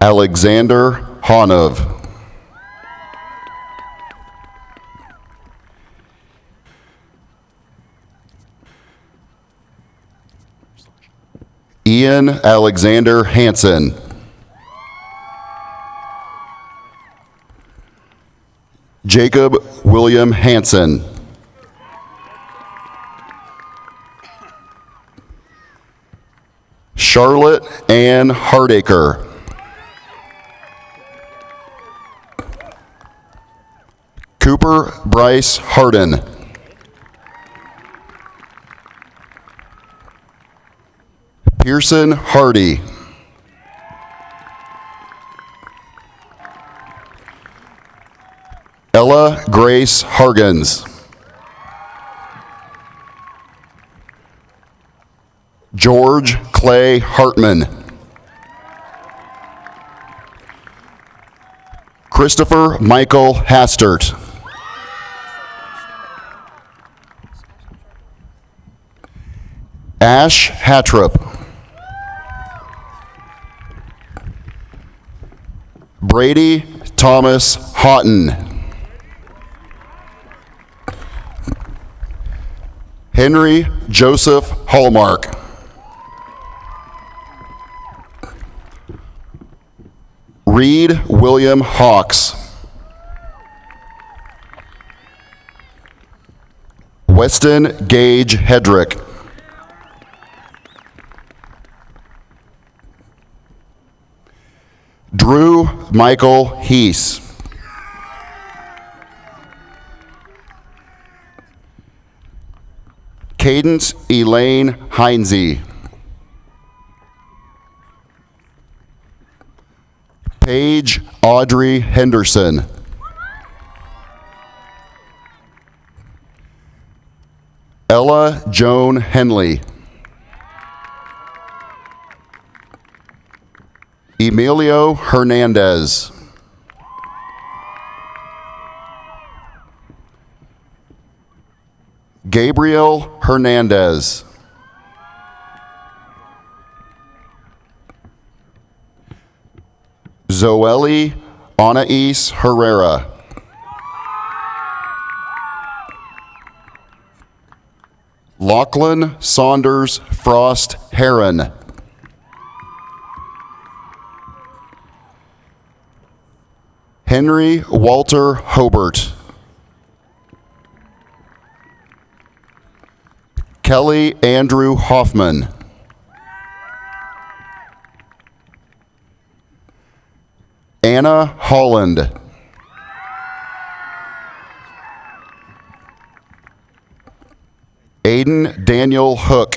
Alexander Honov. Ian Alexander Hansen. Jacob William Hansen. Charlotte Ann Hardacre. Cooper Bryce Harden. Pearson Hardy. Ella Grace Hargens. George Clay Hartman. Christopher Michael Hastert. Ash Hattrop. Brady Thomas Houghton. Henry Joseph Hallmark. Reed William Hawks. Weston Gage Hedrick. Drew Michael Heese. Cadence Elaine Heinze. Paige Audrey Henderson. Ella Joan Henley. Emilio Hernandez. Gabriel Hernandez. Zoeli Anais Herrera. Lachlan Saunders Frost Heron. Henry Walter Hobart. Kelly Andrew Hoffman. Anna Holland. Aiden Daniel Hook.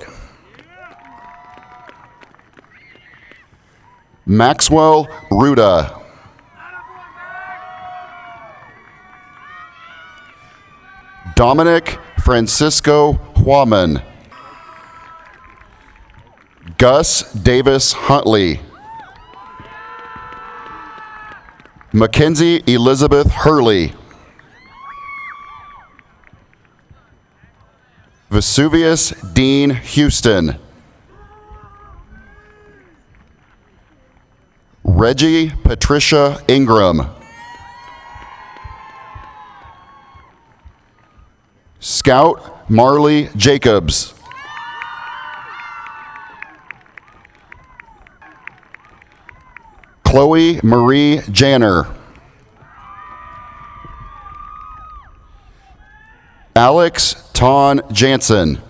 Maxwell Ruda. Dominic Francisco Huaman. Gus Davis Huntley. Mackenzie Elizabeth Hurley. Vesuvius Dean Houston. Reggie Patricia Ingram. Scout Marley Jacobs. Chloe Marie Janner. Alex Ton Jansen.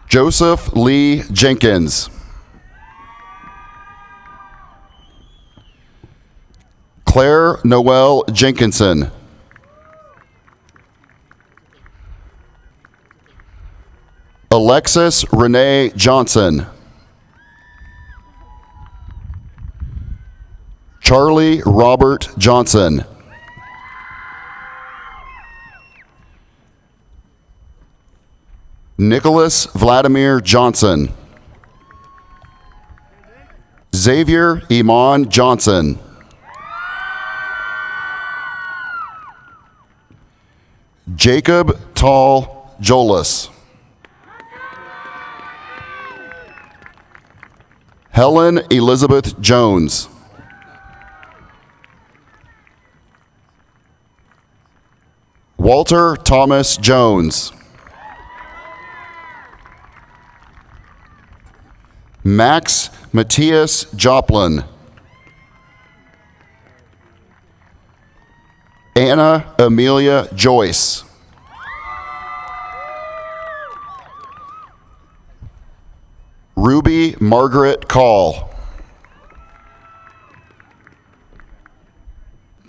Joseph Lee Jenkins. Claire Noel Jenkinson. Alexis Renee Johnson. Charlie Robert Johnson. Nicholas Vladimir Johnson. Xavier Iman Johnson. Jacob Tall Jolas. Helen Elizabeth Jones. Walter Thomas Jones. Max Matthias Joplin. Anna Amelia Joyce. Ruby Margaret Call.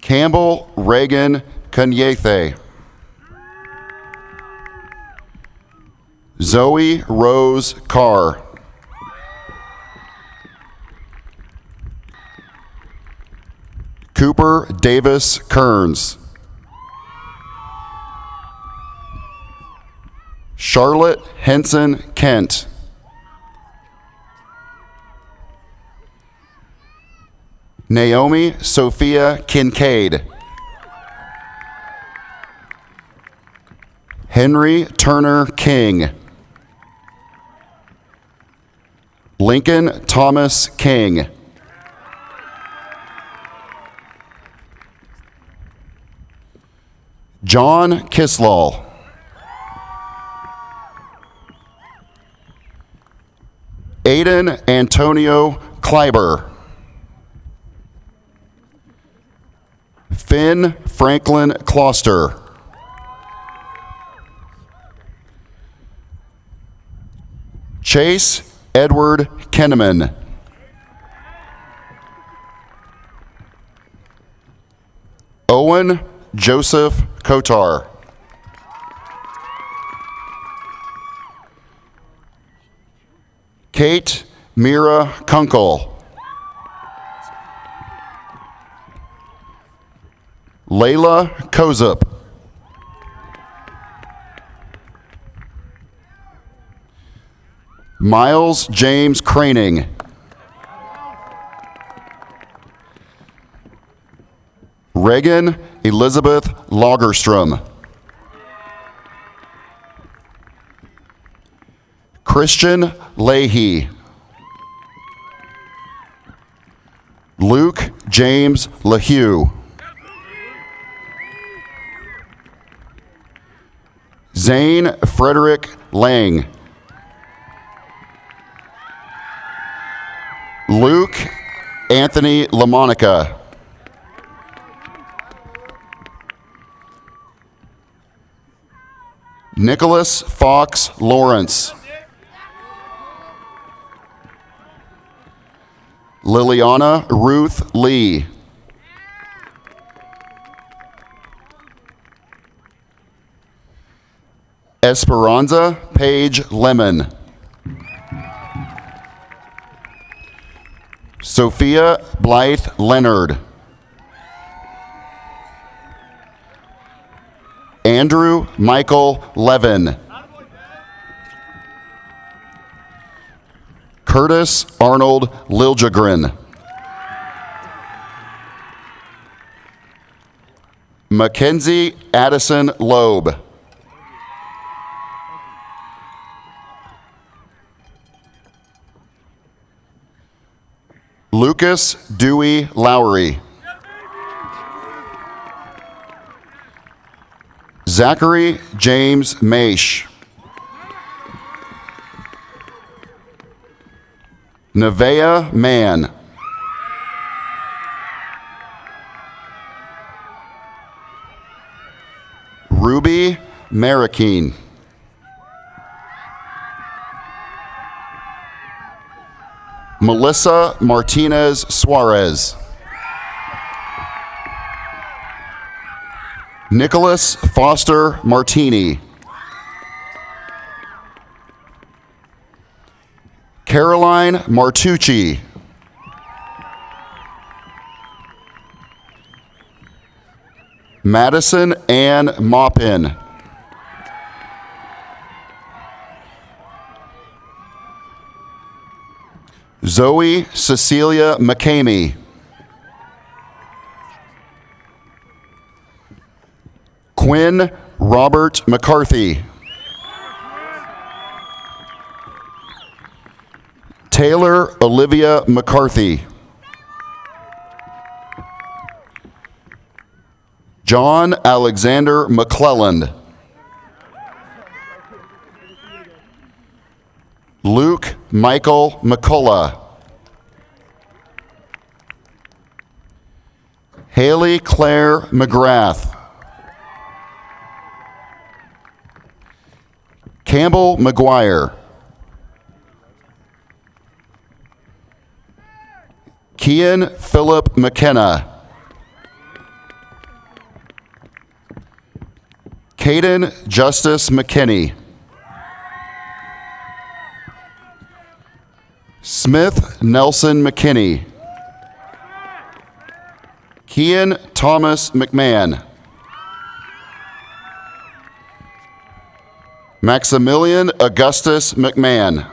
Campbell Reagan Kanyethe. Zoe Rose Carr. Cooper Davis Kearns. Charlotte Henson Kent. Naomi Sophia Kincaid. Henry Turner King. Lincoln Thomas King. John Kislall. Aiden Antonio Kleiber. Finn Franklin Closter. Chase Edward Kenneman. Owen Joseph Kotar. Kate Mira Kunkel. Layla Kozup. Miles James Craning. Reagan Elizabeth Lagerstrom. Christian Leahy. Luke James LaHue. Zane Frederick Lang. Luke Anthony LaMonica. Nicholas Fox Lawrence. Liliana Ruth Lee. Esperanza Paige Lemon. Sophia Blythe Leonard. Andrew Michael Levin. Curtis Arnold Liljegren. Mackenzie Addison Loeb. Lucas Dewey Lowry. Zachary James Maish. Nevaeh Mann. Ruby Marroquin. Melissa Martinez Suarez. Nicholas Foster Martini. Caroline Martucci. Madison Ann Maupin. Zoe Cecilia McCamey. Quinn Robert McCarthy. Taylor Olivia McCarthy. John Alexander McClelland. Luke Michael McCullough. Haley Claire McGrath. Campbell McGuire. Kian Philip McKenna. Caden Justice McKinney. Smith Nelson McKinney. Kian Thomas McMahon. Maximilian Augustus McMahon.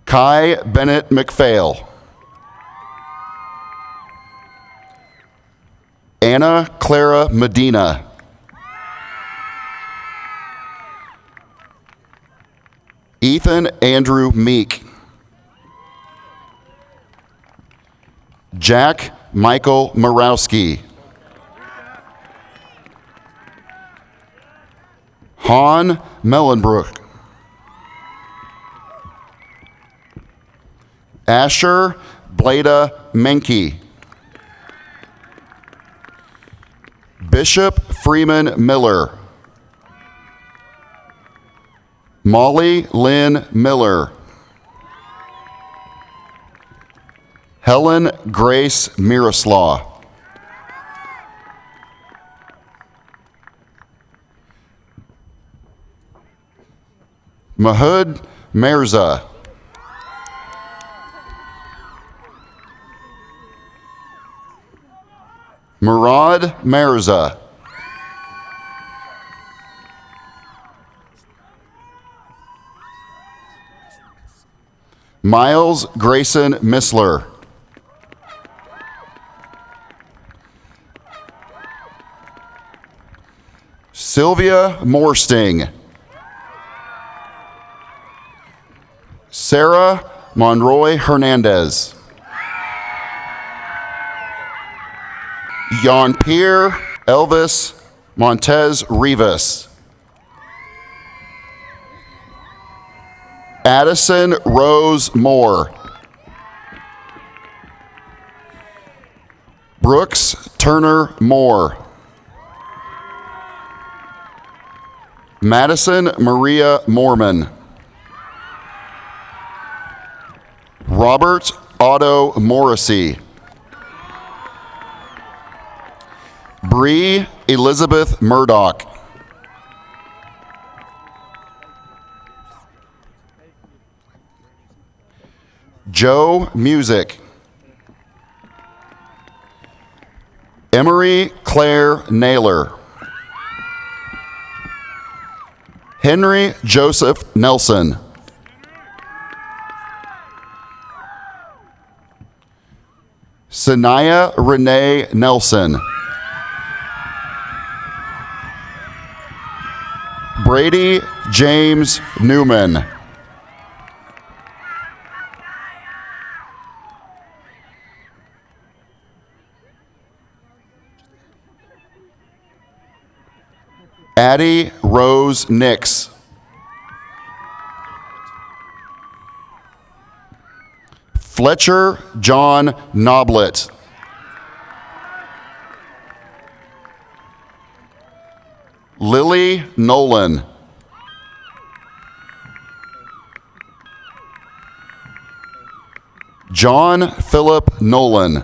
Kai Bennett McPhail. Anna Clara Medina. Ethan Andrew Meek. Jack Michael Morowski. Han Mellenbrook. Asher Blada Menke. Bishop Freeman Miller. Molly Lynn Miller. Helen Grace Miroslaw. Mahud Mirza. Murad Mirza. Miles Grayson Missler. Sylvia Morsting. Sarah Monroy Hernandez. Jean-Pierre Elvis Montez Rivas. Addison Rose Moore. Brooks Turner Moore. Madison Maria Mormon. Robert Otto Morrissey. Bree Elizabeth Murdoch. Joe Music. Emery Claire Naylor. Henry Joseph Nelson. Sanaya Renee Nelson. Brady James Newman. Addie Rose Nix. Fletcher John Noblet. Lily Nolan. John Philip Nolan.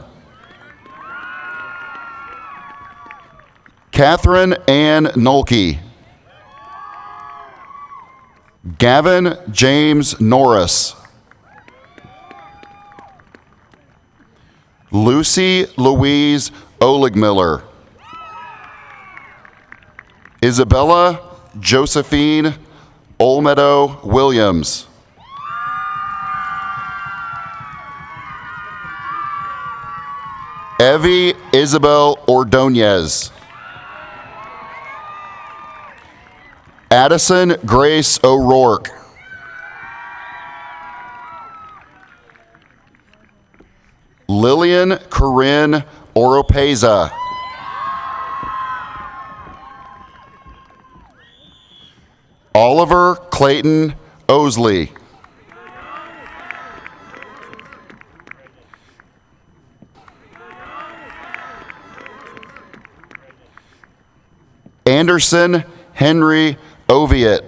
Catherine Ann Nolke. Gavin James Norris. Lucy Louise Oligmiller. Isabella Josephine Olmedo Williams. Evie Isabel Ordonez. Addison Grace O'Rourke. Lillian Corinne Oropeza. Oliver Clayton Osley. Anderson Henry Oviatt.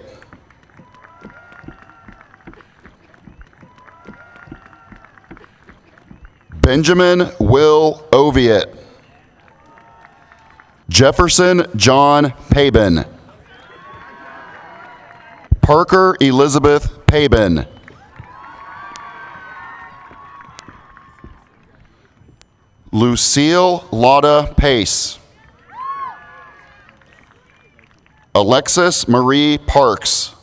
Benjamin Will Oviatt. Jefferson John Pabin. Parker Elizabeth Pabin. Lucille Lotta Pace. Alexis Marie Parks.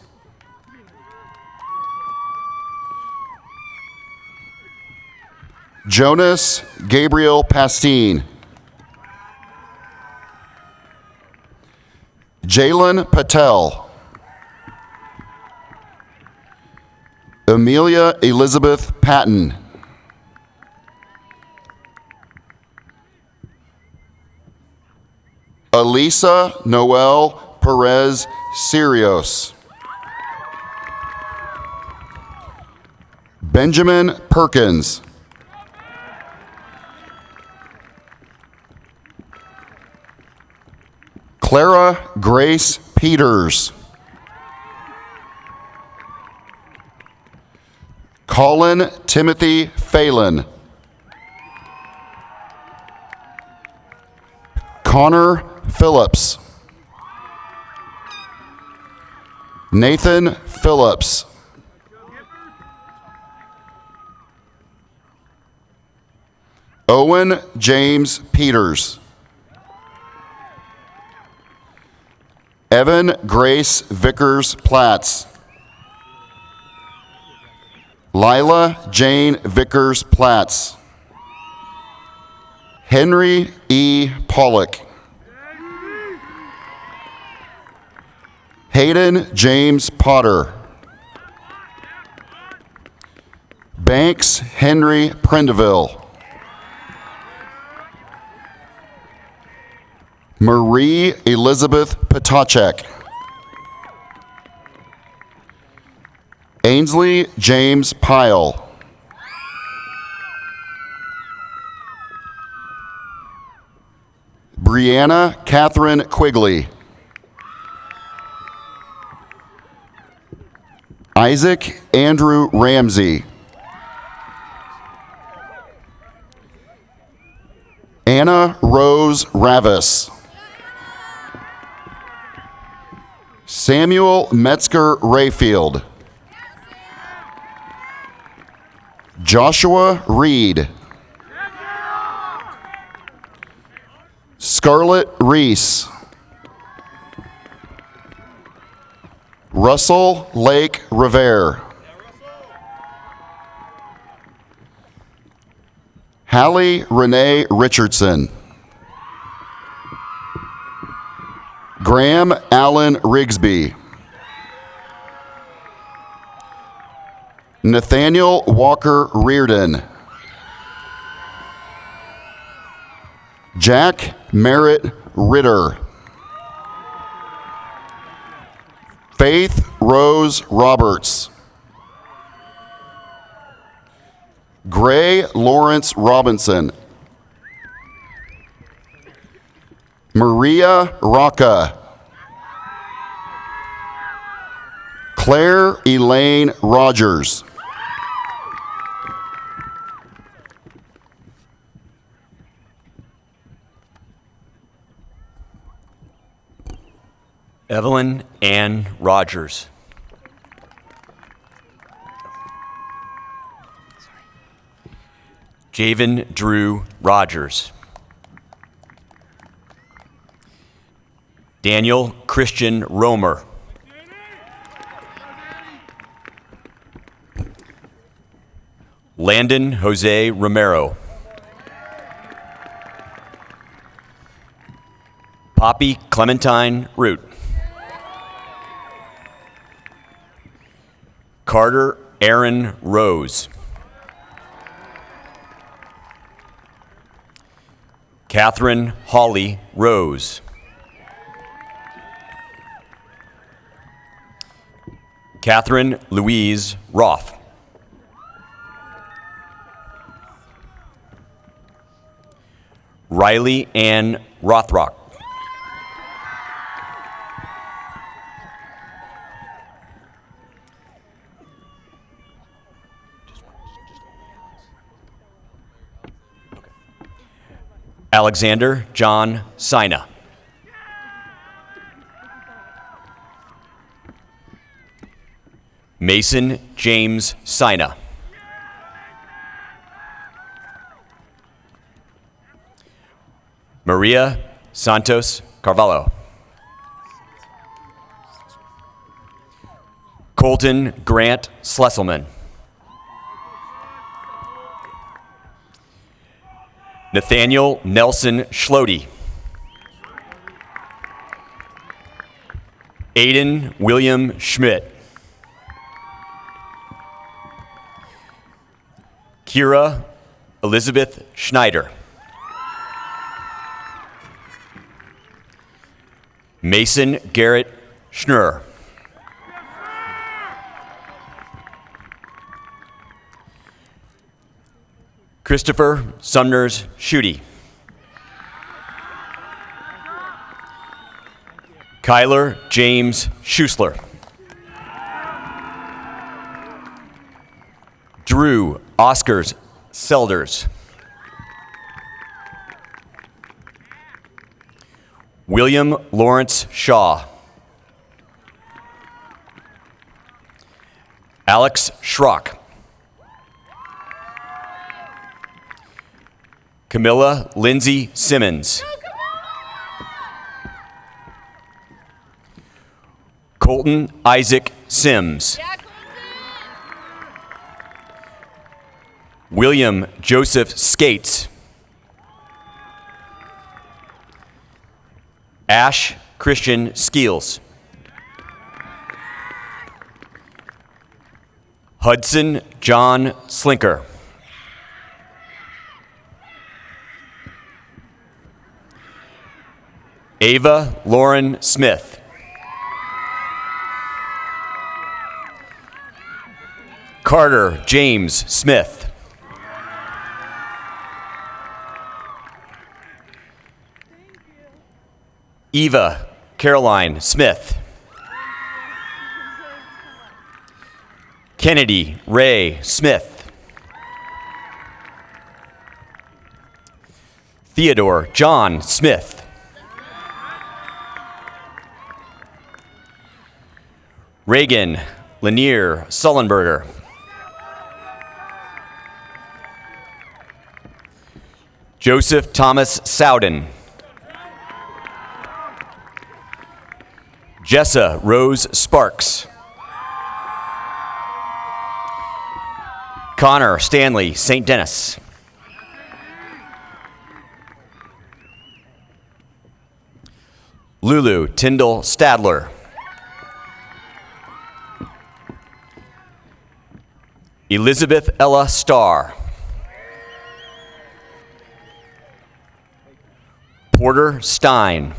Jonas Gabriel Pastine. Jalen Patel. Amelia Elizabeth Patton. Elisa Noel Perez Sirios. Benjamin Perkins. Clara Grace Peters. Colin Timothy Phelan. Connor Phillips. Nathan Phillips. Owen James Peters. Evan Grace Vickers Platts. Lila Jane Vickers Platts. Henry E. Pollock. Hayden James Potter. Banks Henry Prindeville. Marie Elizabeth Potacek. Ainsley James Pyle. Brianna Catherine Quigley. Isaac Andrew Ramsey. Anna Rose Ravis. Samuel Metzger Rayfield. Joshua Reed. Scarlett Reese. Russell Lake Rivere. Hallie Renee Richardson. Graham Allen Rigsby. Nathaniel Walker Reardon. Jack Merritt Ritter. Faith Rose Roberts. Gray Lawrence Robinson. Maria Rocca. Claire Elaine Rogers. Evelyn Ann Rogers. Javen Drew Rogers. Daniel Christian Romer. Landon Jose Romero. Poppy Clementine Root. Carter Aaron Rose. Catherine Holly Rose. Catherine Louise Roth. Riley Ann Rothrock. Alexander John Sina. Mason James Sina. Maria Santos Carvalho. Colton Grant Slesselman. Nathaniel Nelson Schlody. Aiden William Schmidt. Kira Elizabeth Schneider. Mason Garrett Schnurr. Christopher Sumners Schutte. Kyler James Schusler. Drew Oscars Selders. William Lawrence Shaw. Alex Schrock. Camilla Lindsay Simmons. Colton Isaac Sims. William Joseph Skates. Ash Christian Skeels. Hudson John Slinker. Ava Lauren Smith. Carter James Smith. Eva Caroline Smith. Kennedy Ray Smith. Theodore John Smith. Reagan Lanier Sullenberger. Joseph Thomas Sowden. Jessa Rose Sparks. Connor Stanley St. Dennis. Lulu Tyndall Stadler. Elizabeth Ella Starr. Porter Stein.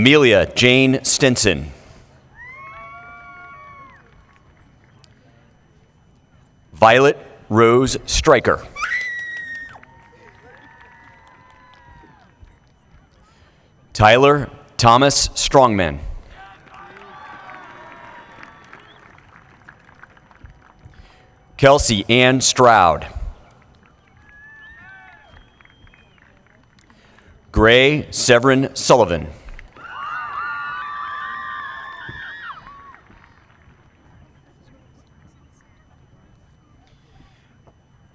Amelia Jane Stinson. Violet Rose Stryker. Tyler Thomas Strongman. Kelsey Ann Stroud. Gray Severin Sullivan.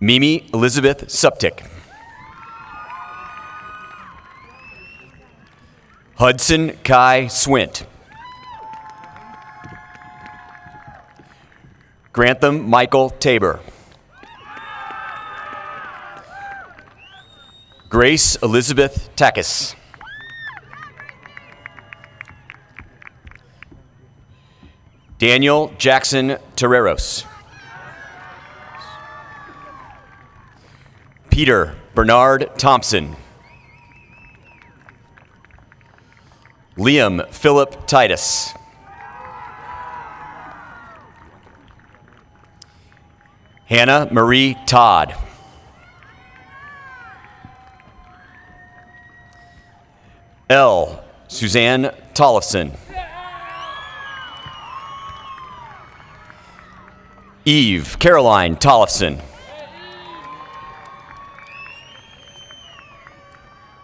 Mimi Elizabeth Suptic. Hudson Kai Swint. Grantham Michael Tabor. Grace Elizabeth Takis. Daniel Jackson Terreros. Peter Bernard Thompson. Liam Philip Titus. Hannah Marie Todd. L. Suzanne Tollefson. Eve Caroline Tollefson.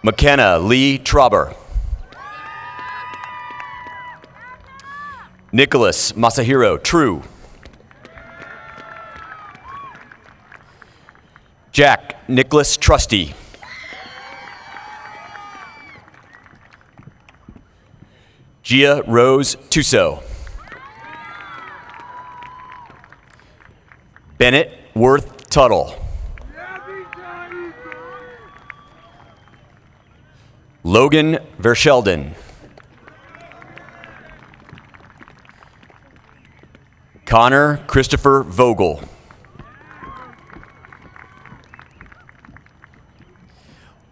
McKenna Lee Trauber. Nicholas Masahiro True. Jack Nicholas Trusty. Gia Rose Tuso. Bennett Worth Tuttle. Logan Verschelden. Connor Christopher Vogel.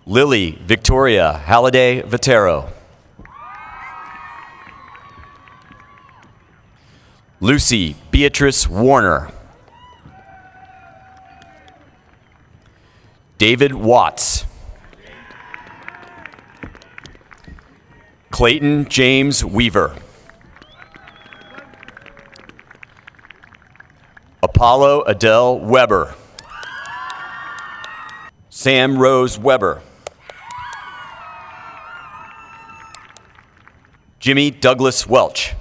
Lily Victoria Halliday Vitero. Lucy Beatrice Warner. David Watts. Clayton James Weaver. Apollo Adele Weber. Sam Rose Weber. Jimmy Douglas Welch.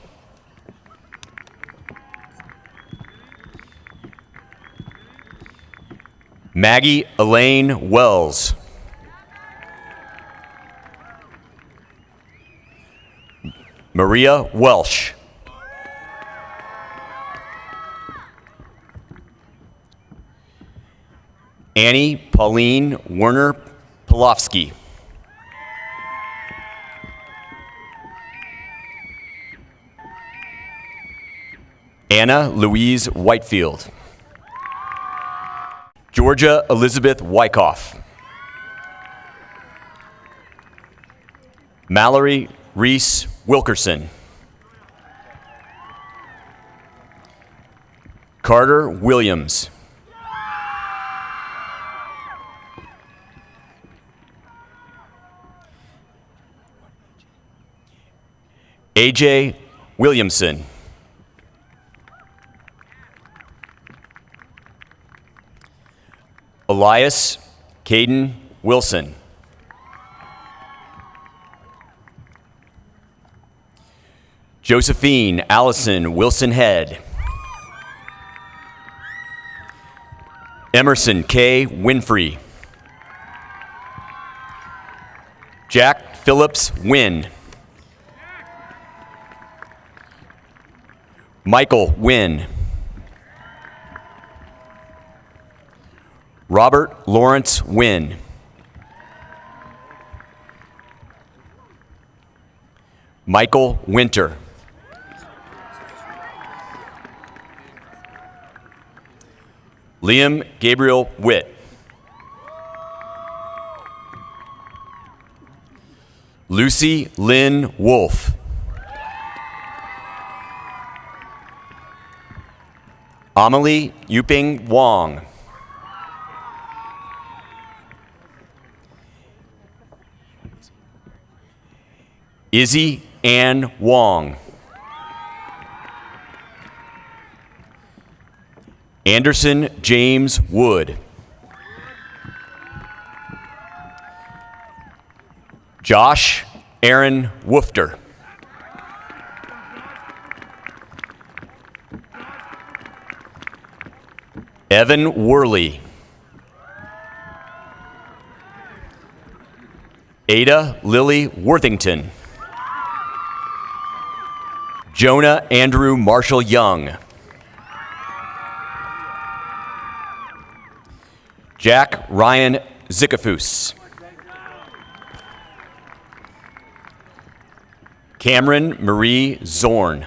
Maggie Elaine Wells. Maria Welsh. Annie Pauline Werner Polofsky. Anna Louise Whitefield. Georgia Elizabeth Wyckoff. Mallory Reese Wilkerson. Carter Williams. AJ Williamson. Elias Caden Wilson. Josephine Allison Wilson Head. Emerson K. Winfrey. Jack Phillips Wynn. Michael Wynn. Robert Lawrence Wynn. Michael Winter. Liam Gabriel Witt. Lucy Lynn Wolf. Amelie Yuping Wong. Izzy Ann Wong. Anderson James Wood. Josh Aaron Woofter. Evan Worley. Ada Lily Worthington. Jonah Andrew Marshall Young. Jack Ryan Zickafus. Cameron Marie Zorn.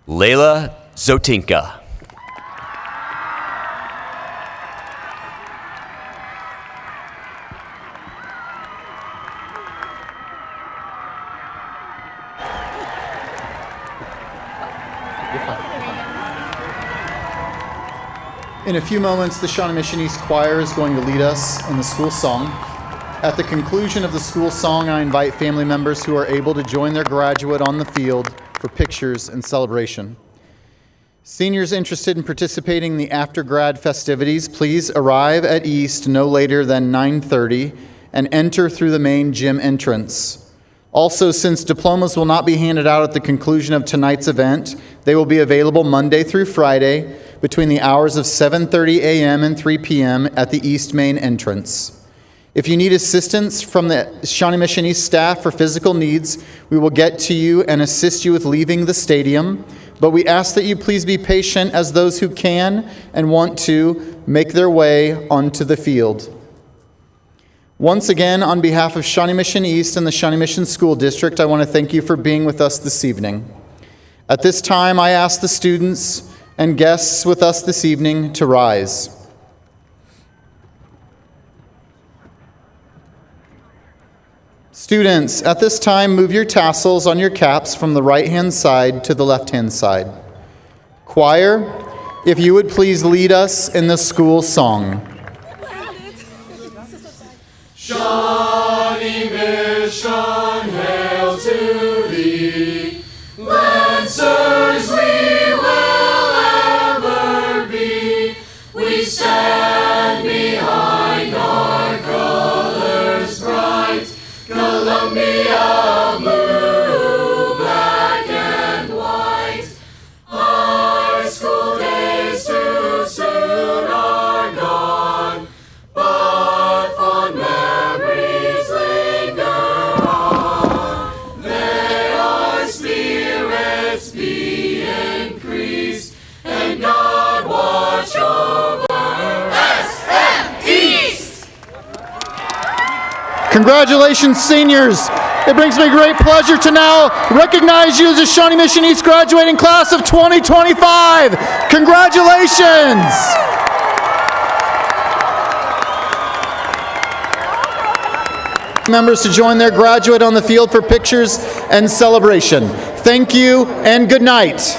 Layla Zotinka. In a few moments, the Shawnee Mission East Choir is going to lead us in the school song. At the conclusion of the school song, I invite family members who are able to join their graduate on the field for pictures and celebration. Seniors interested in participating in the after-grad festivities, please arrive at East no later than 9:30 and enter through the main gym entrance. Also, since diplomas will not be handed out at the conclusion of tonight's event, they will be available Monday through Friday between the hours of 7:30 a.m. and 3 p.m. at the East Main entrance. If you need assistance from the Shawnee Mission East staff for physical needs, we will get to you and assist you with leaving the stadium, but we ask that you please be patient as those who can and want to make their way onto the field. Once again, on behalf of Shawnee Mission East and the Shawnee Mission School District, I want to thank you for being with us this evening. At this time, I ask the students and guests with us this evening to rise. Students, at this time, move your tassels on your caps from the right-hand side to the left-hand side. Choir, if you would please lead us in the school song. Shawnee Mission, hail to thee. Lancers we will ever be. We stand behind our colors bright. Columbia blue, black and white. Our school days too soon are gone, but fond memories linger on. May our spirits be increased, and God watch over SM East. Congratulations, seniors. It brings me great pleasure to now recognize you as the Shawnee Mission East graduating class of 2025. Congratulations. Members to join their graduate on the field for pictures and celebration. Thank you and good night.